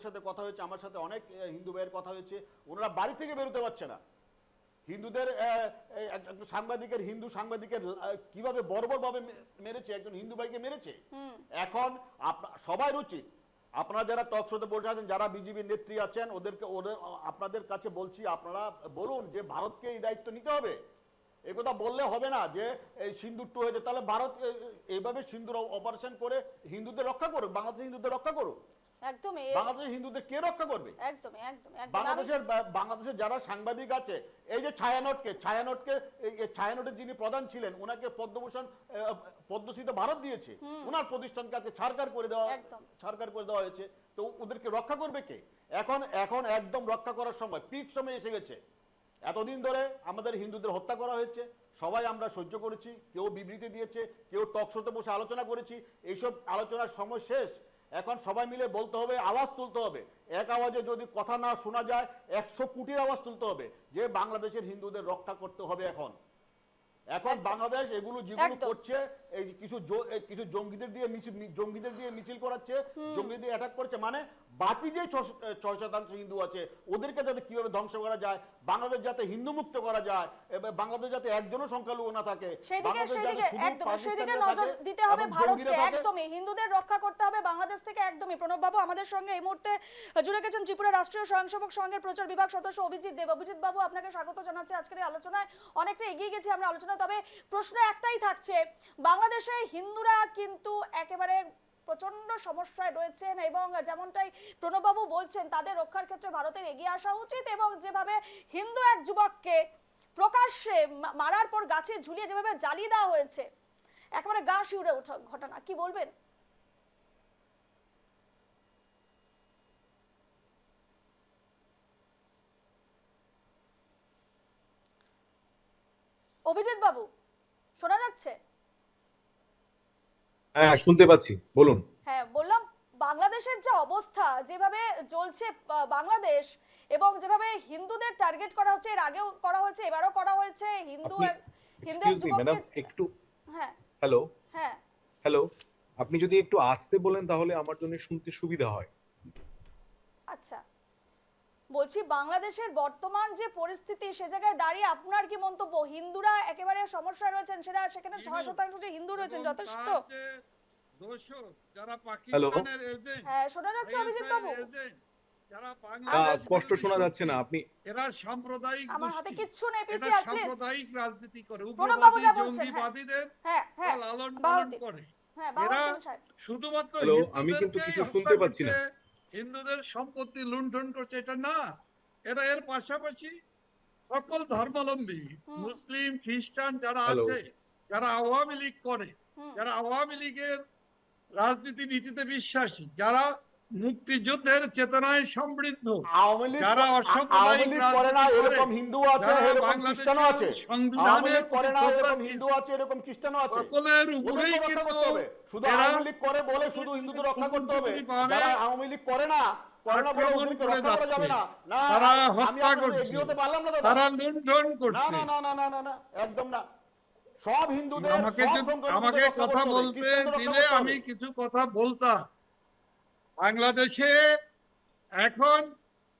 সাথে কথা হয়েছে, আমার সাথে অনেক হিন্দু ভাইয়ের কথা হয়েছে, ওনারা বাড়ি থেকে বেরোতে পারছে না। হিন্দুদের হিন্দু সাংবাদিকের কিভাবে বর্বরভাবে মেরেছে, একজন হিন্দু ভাইকে মেরেছে। এখন সবাই উচিত, আপনারা যারা টক শোতে বসে আছেন, যারা বিজেপির নেত্রী আছেন, আপনাদের কাছে বলছি, আপনারা বলুন যে ভারতকে এই দায়িত্ব নিতে হবে। এই কথা বললে হবে না যে এই সিন্দুর টু হয়েছে, তাহলে ভারত এইভাবে সিন্দুর অপারেশন করে হিন্দুদের রক্ষা করুক, বাংলাদেশের হিন্দুদের রক্ষা করুক। একদমই বাংলাদেশের হিন্দুদের কে রক্ষা করবে? একদমই একদমই বাংলাদেশের যারা সাংবাদিক আছে, এই যে ছায়ানটের যিনি প্রধান ছিলেন, ওনাকে পদ্মভূষণ পদ্মশ্রী তো ভারত দিয়েছে, ওনার প্রতিষ্ঠানকে ছাড়কার করে দেওয়া হয়েছে। তো ওদেরকে রক্ষা করবে কে? এখন একদম রক্ষা করার সময়, পিক সময় এসে গেছে। এতদিন ধরে আমাদের হিন্দুদের হত্যা করা হয়েছে, সবাই আমরা সহ্য করেছি, কেউ বিবৃতি দিয়েছে, কেউ টক শোতে বসে আলোচনা করেছি, এইসব আলোচনার সময় শেষ। এখন সবাই মিলে বলতে হবে, আওয়াজ তুলতে হবে। এক আওয়াজে যদি কথা না শোনা যায়, 100 কোটির আওয়াজ তুলতে হবে যে বাংলাদেশের হিন্দুদের রক্ষা করতে হবে। এখন বাংলাদেশ এগুলো যেগুলো করছে, এই কিছু জঙ্গিদের দিয়ে মিছিল করাচ্ছে, জঙ্গিদের অ্যাটাক করছে, মানে বাকি যে 6% হিন্দু আছে ওদেরকে যাতে কিভাবে ধ্বংস করা যায়, বাংলাদেশ যাতে হিন্দু মুক্ত করা যায়, বাংলাদেশ যাতে একজনও সংখ্যালঘু না থাকে, সেদিকে নজর দিতে হবে ভারতকে। একদমই হিন্দুদের রক্ষা করতে হবে বাংলাদেশ থেকে। একদমই। প্রণব বাবু আমাদের সঙ্গে এই মুহূর্তে জুড়ে গেছেন ত্রিপুরা রাষ্ট্রীয় স্বয়ংসেবক সংঘের প্রচার বিভাগ সদস্য অভিজিৎ দেব। অভিজিৎ বাবু, আপনাকে স্বাগত জানাচ্ছি আজকের এই আলোচনায়। অনেকটা এগিয়ে গেছি আমরা আলোচনায়, তবে প্রশ্ন একটাই থাকছে, বাংলাদেশে হিন্দুরা কিন্তু একেবারে প্রচন্ড সমস্যায় রয়েছেন এবং যেমনটাই প্রণববাবু বলছেন, তাদের রক্ষার ক্ষেত্রে ভারতের এগিয়ে আসা উচিত। এবং যেভাবে হিন্দু এক যুবককে প্রকাশ্যে মারার পর গাছে ঝুলিয়ে যেভাবে জ্বালিয়ে দেওয়া হয়েছে, একেবারে গা শিউরে ওঠা ঘটনা, কি বলবেন? অভিজিৎ বাবু, শোনা যাচ্ছে? হ্যাঁ, শুনতে পাচ্ছি, বলুন। হ্যাঁ, বললাম বাংলাদেশের যে অবস্থা, যেভাবে চলছে বাংলাদেশ, এবং যেভাবে হিন্দুদের টার্গেট করা হচ্ছে, এর আগেও করা হয়েছে, এবারও করা হয়েছে, হিন্দু এক্সকিউজ মি ম্যাডাম, একটু হ্যাঁ হ্যালো হ্যাঁ হ্যালো, আপনি যদি একটু আস্তে বলেন তাহলে আমার জন্য শুনতে সুবিধা হয়। আচ্ছা, বলছি বাংলাদেশের বর্তমান যে পরিস্থিতি, সে জায়গায় দাঁড়িয়ে আপনার কি মন্তব্য? হিন্দুরা একেবারে সমস্যায় রয়েছেন, সেখানে 6% যে হিন্দু রয়েছেন যথেষ্ট? দোষক যারা পাকিস্তানের এজেন্ট, হ্যাঁ, শোনা যাচ্ছে অভিজিৎ বাবু? যারা স্পষ্ট শোনা যাচ্ছে না, আপনি এরা সাম্প্রদায়িক আমার হাতে গোষ্ঠী, কিচ্ছু নেই, এরা পিসিআর প্লিজ। সাম্প্রদায়িক রাজনীতি করে, প্রণব বাবু যা উগ্রবাদী বলছেন, জঙ্গিবাদীদের হ্যাঁ লালন পালন বাহুদ্দিন, করে। হ্যাঁ এরা বাহুদ্দিন সাহেব, শুধুমাত্র হ্যালো, আমি কিন্তু হিন্দুদেরকেই কিছু হত্যা শুনতে পাচ্ছি না। করছে, হিন্দুদের সম্পত্তি লুণ্ঠন করছে, এটা না। এটা এর পাশাপাশি সকল ধর্মাবলম্বী, মুসলিম খ্রিস্টান যারা হ্যালো। আছে, যারা আওয়ামী লীগ করে, যারা আওয়ামী লীগের রাজনীতি নীতিতে বিশ্বাসী, যারা মুক্তিযুদ্ধের চেতনায় সমৃদ্ধ, যারা অসাম্প্রদায়িক করে না রাজনীতি করে, এরকম হিন্দু আছে, যারা এরকম খ্রিস্টানও আছে। বাংলাদেশের সংবিধানের করে না প্রতি এরকম শ্রদ্ধাশীল, হিন্দু আছে, এরকম খ্রিস্টানও আছে। সকলের উপরেই ওদেরকে রক্ষা কিন্তু করতে হবে। শুধু এরা আওয়ামী লীগ করে বলে শুধু হিন্দুদের রক্ষা করতে হবে, ভাবে যারা আওয়ামী লীগ করে না বলে আক্রমণ ওদেরকে করে রক্ষা করা যাবে যাচ্ছে, না। না, তারা আমি হত্যা আপনাদের করছে, এগিয়ে হতে পারলাম না দাদা। তারা লুণ্ঠন না করছে। না না না না না না, একদম না। সব হিন্দুদের, আমাকে সব যদি- সংখ্যালঘুদের আমাকে রক্ষা কথা করতে হবে, বলতে খ্রিস্টানদের রক্ষা দিলে করতে হবে। আমি কিছু কথা বলতাম। বাংলাদেশে এখন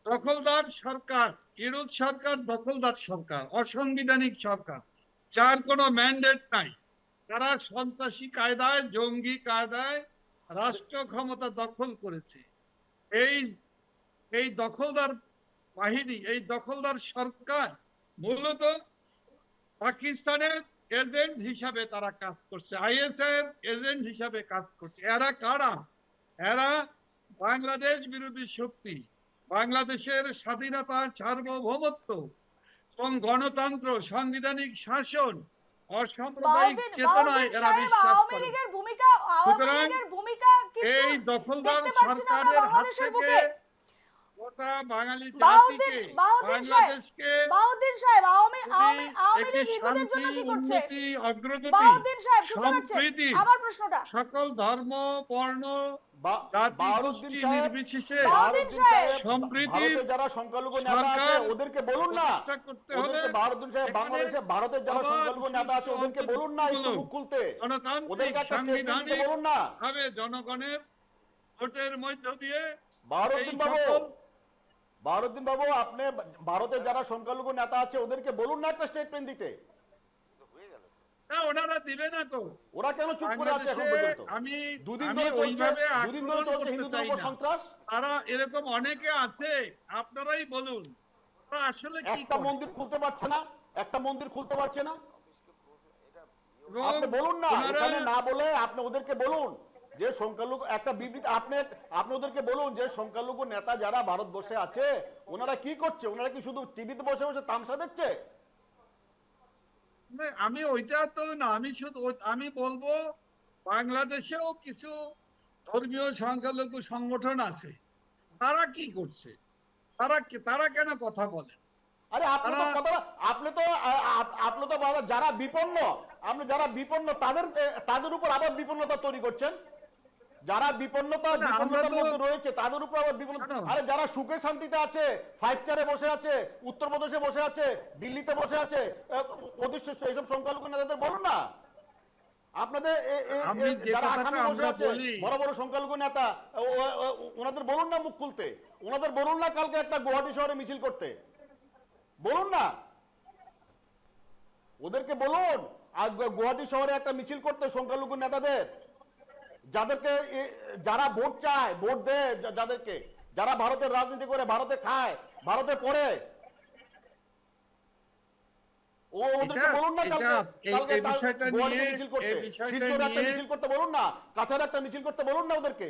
দখলদার সরকার, ইউনুস সরকার দখলদার সরকার, অসাংবিধানিক সরকার, যার কোনো ম্যান্ডেট নাই। তারা সন্ত্রাসী কায়দায়, জঙ্গি কায়দায় রাষ্ট্র ক্ষমতা দখল করেছে। এই দখলদার বাহিনী, এই দখলদার সরকার মূলত পাকিস্তানের এজেন্ট হিসাবে তারা কাজ করছে, আইএস এর এজেন্ট হিসাবে কাজ করছে। এরা কারা? এরা বাংলাদেশ বিরোধী শক্তি, বাংলাদেশের স্বাধীনতা, সার্বভৌমত্ব এবং গণতন্ত্র, সাংবিধানিক শাসন, অসাম্প্রদায়িক চেতনায় এরা বিশ্বাস আওয়ামী করে। লীগের ভূমিকা সুতরাং কিছু এই দখলদার দেখতে পাচ্ছি না আমরা সরকারের হাত বাংলাদেশের থেকে বুকে। গোটা বাঙালি বাউদ্দিন জাতিকে, বাউদ্দিন সাহেব বাংলাদেশকে বাউদ্দিন সাহেব আওয়ামী যদি লীগ একটি হিন্দুদের জন্য শান্তি, কি করছে? উন্নতি, অগ্রগতি, বাউদ্দিন সাহেব শুনতে পাচ্ছেন সম্প্রীতি, আমার প্রশ্নটা? সকল ধর্ম, বর্ণ, জাতি, বাহারুদ্দিন গোষ্ঠী সাহেব, নির্বিশেষে বাহারুদ্দিন সাহেব, সম্প্রীতির ভারতে যারা সংখ্যালঘু নেতা আছে সরকার ওদেরকে বলুন না, প্রতিষ্ঠা করতে হলে ওদেরকে বাহারুদ্দিন সাহেব সেখানে বাংলাদেশে ভারতের যারা অবাধ, সংখ্যালঘু নেতা আছে সুষ্ঠু, ওদেরকে বলুন না একটু মুখ খুলতে, গণতান্ত্রিক, ওদেরকে একটা স্টেটমেন্ট দিতে সাংবিধানিক বলুন না। ভাবে জনগণের ভোটের মধ্য দিয়ে বাহারুদ্দিন এই বাবু, সকল বাহারুদ্দিন বাবু, আপনি ভারতের যারা সংখ্যালঘু নেতা আছে ওদেরকে বলুন না একটা স্টেটমেন্ট দিতে। না, ওনারা দিবে না তো। ওরা কেন চুপ করে আছে এখন বাংলাদেশে পর্যন্ত? আমি দুদিন আমি ধরে চলছে, ওইভাবে দুদিন ধরে আক্রমণ চলছে করতে হিন্দুদের চাই উপর না। সন্ত্রাস। তারা এরকম অনেকে আছে, আপনারাই বলুন তারা আসলে কি একটা করে। মন্দির খুলতে পারছে না, একটা মন্দির খুলতে পারছে না। এবং আপনি বলুন না, ওনারা এখানে না বলে আপনি ওদেরকে বলুন যে সংখ্যালঘু একটা বিবৃতি, আপনি ওদেরকে বলুন যে সংখ্যালঘু নেতা যারা ভারতবর্ষে আছে ওনারা কি করছে, ওনারা কি শুধু টিভিতে বসে বসে তামসা দেখছে? না, আমি ওইটা তো না, আমি শুধু আমি বলবো বাংলাদেশেও কিছু ধর্মীয় সংখ্যালঘু সংগঠন আছে, তারা কি করছে, তারা কেন কথা বলে? আরে আপনি তো তারা- কথা, আপনি তো যারা বিপন্ন, আপনি যারা বিপন্ন তাদের উপর আবার বিপন্নতা তৈরি করছেন। যারা বিপন্নতার মধ্যে রয়েছে তাদের উপর আবার বিপন্ন। আরে যারা সুখে শান্তিতে আছে, 5 স্টারে বসে আছে, উত্তরপ্রদেশে বসে আছে, দিল্লিতে বসে আছে, ওদের এইসব সংখ্যালঘু নেতাদের বলুন না। আপনাদের আমি যে যারা কথাটা আসামে বসে আমরা আছে বলি, বড় বড় সংখ্যালঘু নেতা, ওনাদের বলুন না মুখ খুলতে, ওনাদের বলুন না কালকে একটা গুয়াহাটি শহরে মিছিল করতে, বলুন না ওদেরকে বলুন আজ গুয়াহাটি শহরে একটা মিছিল করতে সংখ্যালঘু নেতাদের, যাদেরকে যারা ভোট চায়, ভোট দেয়, যাদেরকে যারা ভারতের রাজনীতি করে, ভারতে খায়, ভারতে পড়ে, ওদেরকে বলুন না এই বিষয়টা নিয়ে মিছিল করতে বলুন না, কাছাড় একটা মিছিল করতে বলুন না ওদেরকে।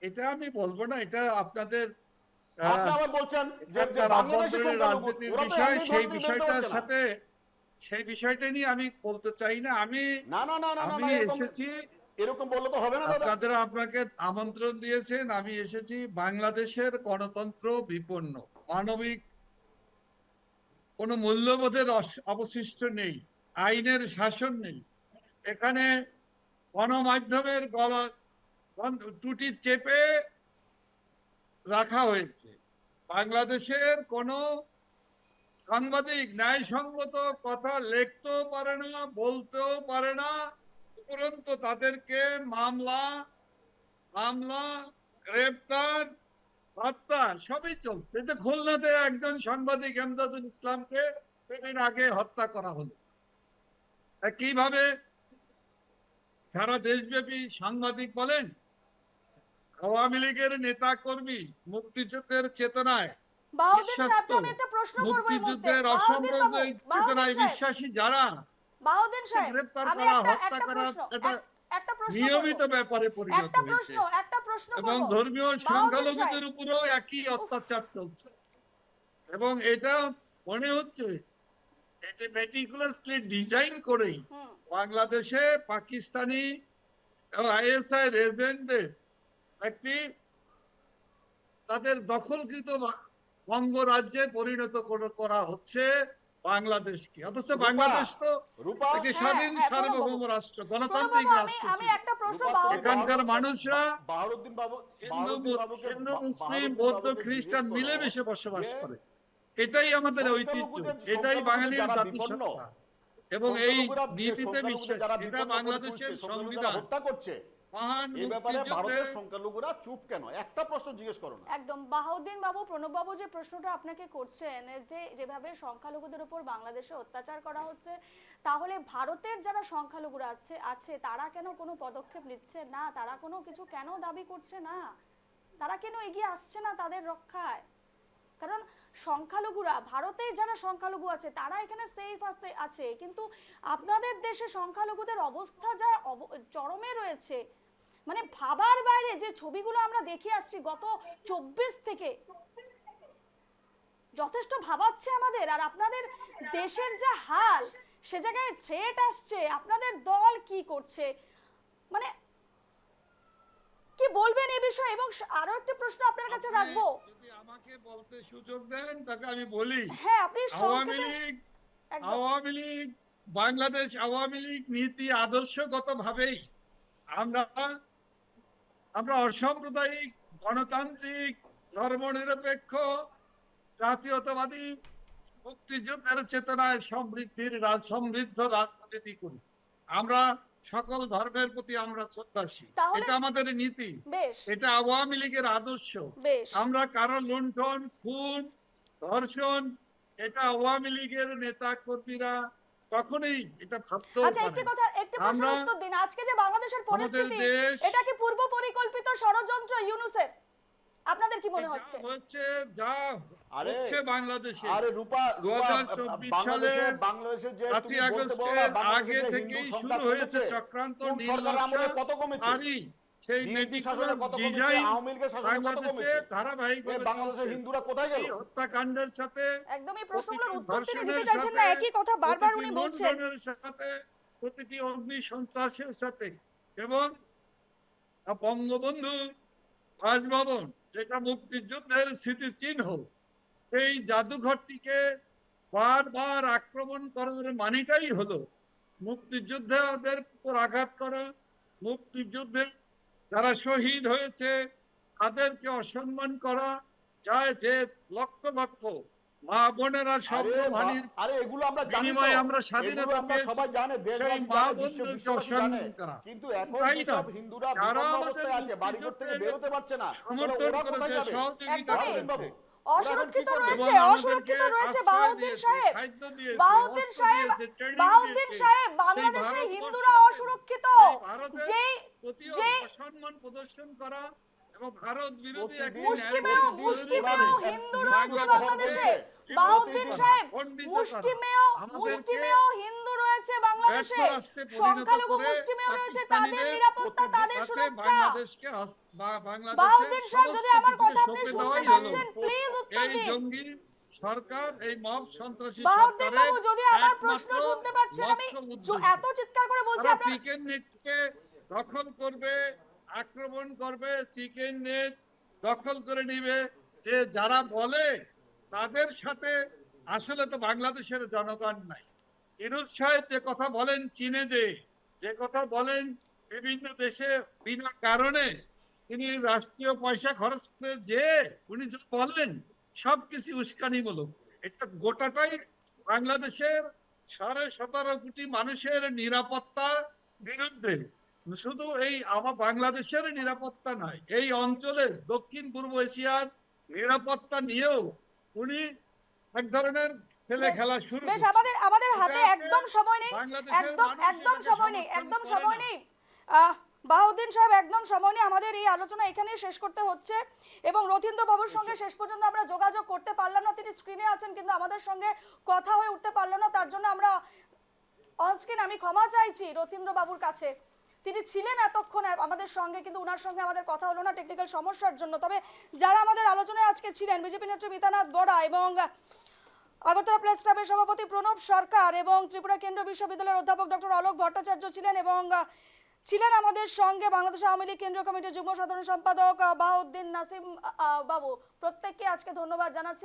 এটা আমি বলবো না, এটা আপনাদের আপনি আবার বলছেন যে এখানকার বাংলাদেশের আভ্যন্তরীণ সংখ্যালঘু, রাজনীতির ওরা তো বিষয়, এমনি সেই ধরতে বিষয়টার পারছে না। সাথে সেই বিষয়টা নিয়ে আমি বলতে চাই না। আমি না না না না না, আমি এসেছি, এরকম বললে তো হবে না দাদা। আপনাকে আমন্ত্রণ দিয়েছেন, আমি এসেছি বাংলাদেশের গণতন্ত্র বিপন্ন, মানবিক কোন মূল্যবোধের অবশিষ্ট নেই, আইনের শাসন নেই, এখানে গণমাধ্যমের গলা টুটি চেপে রাখা হয়েছে। বাংলাদেশের কোন সাংবাদিক ন্যায়সঙ্গত কথা লিখতেও পারে না, বলতেও পারে না, উপরন্তু তাদেরকে মামলা, গ্রেপ্তার, হত্যা সবই চলছে। এটা খুলনাতে একজন সাংবাদিক এমদাদুল ইসলামকে সেদিন আগে হত্যা করা হলো। কিভাবে সারা দেশব্যাপী সাংবাদিক বলেন, আওয়ামী লীগের নেতা কর্মী, মুক্তিযুদ্ধের চেতনায় বাউদ্দিন সাহেবকে বিশ্বাস্ত, আমি একটা প্রশ্ন করব এই মুহূর্তে। মুক্তিযুদ্ধের বাউদ্দিন বাবু, অসাম্প্রদায়িক চেতনায় বিশ্বাসী যারা, বাউদ্দিন সাহেব গ্রেপ্তার আমি করা, হত্যা একটা করা প্রশ্ন এটা একটা প্রশ্ন নিয়মিত করব। ব্যাপারে পরিণত হয়েছে একটা প্রশ্ন এবং করব। ধর্মীয় বাউদ্দিন সংখ্যালঘুদের সাহেব, উপরেও একই অত্যাচার চলছে এবং এটা মনে হচ্ছে এটি মেটিকুলাসলি ডিজাইন করেই হুম, বাংলাদেশে পাকিস্তানি এবং আইএসআই এজেন্টদের একটি তাদের দখলকৃত বঙ্গরাজ্যে পরিণত করা হচ্ছে বাংলাদেশকে। অথচ বাংলাদেশ তো রূপা, একটি স্বাধীন হ্যাঁ, সার্বভৌম রাষ্ট্র, গণতান্ত্রিক প্রণব বাবু, রাষ্ট্র আমি ছিল। একটা প্রশ্ন রূপা, বাউদ্দিন এখানকার মানুষরা বাহারুদ্দিন বাবু, হিন্দু, বাবুকে মুসলিম, বৌদ্ধ, খ্রিস্টান মিলেমিশে বসবাস করে। এটাই আমাদের ঐতিহ্য, এটাই বাঙালির জাতিসত্তা এবং এই নীতিতে বিশ্বাস। এটা বাংলাদেশের সংবিধান, হত্যা করছে, মহান এই ব্যাপারে মুক্তিযুদ্ধে ভারতের সংখ্যালঘুরা চুপ কেন? একটা প্রশ্ন জিজ্ঞেস করো না। একদম বাহাউদ্দিন বাবু, প্রণব বাবু যে প্রশ্নটা আপনাকে করছেন যে যেভাবে সংখ্যালঘুদের উপর বাংলাদেশে অত্যাচার করা হচ্ছে, তাহলে ভারতের যারা সংখ্যালঘুরা আছে তারা কেন কোনো পদক্ষেপ নিচ্ছে না? তারা কোনো কিছু কেন দাবি করছে না? তারা কেন এগিয়ে আসছে না তাদের রক্ষায়? কারণ সংখ্যালঘুরা, ভারতের যারা সংখ্যালঘু আছে তারা এখানে সেফ আছে, কিন্তু আপনাদের দেশে সংখ্যালঘুদের অবস্থা যা চরমে রয়েছে, মানে ভাবার বাইরে। যে ছবিগুলো আমরা দেখে আসছি গত 24 থেকে, যথেষ্ট ভাবাচ্ছে আমাদের। আর আপনাদের দেশের যা হাল, সে জায়গায় থ্রেট আসছে, আপনাদের দল কি করছে, মানে কি বলবেন এই বিষয়ে? এবং আরো একটা প্রশ্ন আপনার কাছে আপনি রাখবো। যদি আমাকে বলতে সুযোগ দেন তাকে আমি বলি। হ্যাঁ, আপনি আওয়ামী সংক্ষেপে লীগ একদম। আওয়ামী লীগ বাংলাদেশ আওয়ামী লীগ নীতি আদর্শগত ভাবেই আমরা আমরা অসাম্প্রদায়িক, গণতান্ত্রিক, ধর্মনিরপেক্ষ, জাতীয়তাবাদী, মুক্তিযুদ্ধের চেতনায় সমৃদ্ধ রাজনীতি করি। আমরা সকল ধর্মের প্রতি আমরা শ্রদ্ধাশীল, তাহলে- এটা আমাদের নীতি, বেশ এটা আওয়ামী লীগের আদর্শ। বেশ আমরা কারো লুণ্ঠন, খুন, ধর্ষণ, এটা আওয়ামী লীগের নেতা কর্মীরা কখনোই এটা ভাবতেও আচ্ছা, পারে একটা না। কথা, একটা প্রশ্নের আমরা উত্তর দিন। আজকে যে বাংলাদেশের পরিস্থিতি, দেশ- এটা কি পূর্ব পরিকল্পিত ষড়যন্ত্র ইউনূসের? আপনাদের কি মনে এটা হচ্ছে? হচ্ছে যা আরে হচ্ছে বাংলাদেশে আরে রূপা 2024 সালে বাংলাদেশের যে 5ই তুমি বলতে বলো আগস্টের না, বাংলাদেশে আগে যে থেকেই হিন্দু শুরু সংখ্যা হয়েছে কমেছে। চক্রান্ত, কোন সরকার আমলে নির্লজ্জা, কত কমেছে? আরই সেই বিএনপি শাসনে meticulous কত কমেছে? ডিজাইন আওয়ামী লীগের শাসনে কত বাংলাদেশে কমেছে? ধারাবাহিকভাবে বাংলাদেশের চলছে। হিন্দুরা কোথায় গেল? এই হত্যাকাণ্ডের সাথে, একদম এই প্রশ্নগুলোর প্রতিটি উত্তর তিনি দিতে ধর্ষণের চাইছেন না, সাথে, একই কথা বারবার উনি প্রতিটি বলছেন। লুণ্ঠনের সাথে, প্রতিটি অগ্নি সন্ত্রাসের সাথে, এবং বঙ্গবন্ধু বাসভবন, যেটা মুক্তিযুদ্ধের স্মৃতিচিহ্ন, এই জাদুঘরটিকে বারবার আক্রমণ করার মানেটাই হলো মুক্তিযোদ্ধাদের উপর আঘাত করা, মুক্তিযুদ্ধে যারা শহীদ হয়েছে তাদেরকে অসম্মান করা, যায় যে লক্ষ লক্ষ মা বোনেরা স্বপ্নভানির আরে এগুলো আমরা জানি তো। বিনিময়ে আমরা এগুলো স্বাধীনতা আমরা পেয়েছি, সবাই জানে, সেই দেশবাসী মা জানে, বোনদেরকে বিশ্ববাসী জানে। অসম্মান করা। কিন্তু এখন তাই না? যেসব হিন্দুরা যারা বিপন্ন আমাদের অবস্থায় আছে, বাড়িঘর থেকে মুক্তিযুদ্ধে বেরোতে পারছে না, তাহলে সমর্থন ওরা কোথায় করেছে, যাবে? সহযোগিতা একদমই। করেছে, অসুরক্ষিত ওরা এখন কি করবে? রয়েছে, এবং অসুরক্ষিত আমাদেরকে রয়েছে আশ্রয় বাহাউদ্দিন দিয়েছে, সাহেব। খাদ্য দিয়েছে, বাহাউদ্দিন অস্ত্র সাহেব, দিয়েছে, ট্রেনিং বাহাউদ্দিন দিয়েছে। সাহেব, সেই বাংলাদেশে ভারতবর্ষকে, হিন্দুরা অসুরক্ষিত। সেই ভারতের যেই প্রতিও যেই অসম্মান প্রদর্শন করা এবং ভারত বিরোধী একটি মুষ্টিমেয় ন্যায় মুষ্টিমেয় বিরোধী হিন্দু রয়েছে বাংলাদেশে বাংলাদেশে। বিরোধী বাহাউদ্দিন করা, সাহেব, খণ্ডিত করা, মুষ্টিমেয় মুষ্টিমেয় হিন্দু রয়েছে বাংলাদেশে, ব্যর্থ রাষ্ট্রে পরিণত সংখ্যালঘু করে মুষ্টিমেয় রয়েছে, তাদের পাকিস্তানিদের নিরাপত্তা, তাদের কাছে সুরক্ষা। বাংলাদেশকে বাহাউদ্দিন বাংলাদেশের সাহেব, যদি সমস্ত আমার কথা কিছুকে আপনি সঁপে শুনতে দেওয়াই হলো পাচ্ছেন, প্লিজ উত্তর এই দিন। জঙ্গি সরকার, এই মব সন্ত্রাসী বাহাউদ্দিন সরকারের বাবু, যদি আমার প্রশ্ন একমাত্র শুনতে পাচ্ছেন, আমি লক্ষ্য উদ্দেশ্য। এত চিৎকার করে বলছি তারা আপনারা চিকেন নেটকে দখল করবে, আক্রমণ করবে, চিকেন নেট দখল করে নিবে। যে যারা বলে তাদের সাথে আসলে তো বাংলাদেশের জনগণ নাই। ইউনূস সাহেব যে কথা বলেন চীনে, যে কথা বলেন বিভিন্ন দেশে বিনা কারণে তিনি রাষ্ট্রীয় পয়সা খরচ করে, যে উনি যে বলেন সবকিছু উস্কানিমূলক। এটা গোটাটাই বাংলাদেশের 17.5 কোটি মানুষের নিরাপত্তা বিরুদ্ধে। শুধু এই আমার বাংলাদেশের নিরাপত্তা নয়, এই অঞ্চলের দক্ষিণ পূর্ব এশিয়ার নিরাপত্তা নিয়েও উনি এক ধরনের ছেলে খেলা শুরু বেশ, করছেন। আমাদের হাতে এটাকে একদম সময় নেই, বাংলাদেশের একদম মানুষ একদম এটাকে সময় নেই, সমর্থন একদম করে সময় না। নেই। বাহাউদ্দিন সাহেব, একদম সময় নেই, আমাদের এই আলোচনা এখানেই শেষ করতে হচ্ছে। এবং রথীন্দ্র বাবুর সঙ্গে শেষ পর্যন্ত আমরা যোগাযোগ করতে পারলাম না, তিনি স্ক্রিনে আছেন কিন্তু আমাদের সঙ্গে কথা হয়ে উঠতে পারলো না, তার জন্য আমরা অনস্ক্রিন আমি ক্ষমা চাইছি রথীন্দ্র বাবুর কাছে। তিনি ছিলেন এতক্ষণ আমাদের সঙ্গে, কিন্তু ওনার সঙ্গে আমাদের কথা হলো না টেকনিক্যাল সমস্যার জন্য। তবে যারা আমাদের আলোচনায় আজকে ছিলেন, বিজেপি নেত্রী মিতানাথ বড়া এবং আগরতলা প্রেস ক্লাবের সভাপতি প্রণব সরকার এবং ত্রিপুরা কেন্দ্রীয় বিশ্ববিদ্যালয়ের অধ্যাপক ডক্টর অলোক ভট্টাচার্য ছিলেন, এবং ছিলেন আমাদের সঙ্গে বাংলাদেশ আওয়ামী লীগ কেন্দ্রীয় কমিটির যুগ্ম সাধারণ সম্পাদক বাহাউদ্দিন নাসিম বাবু। প্রত্যেককে আজকে ধন্যবাদ জানাচ্ছি।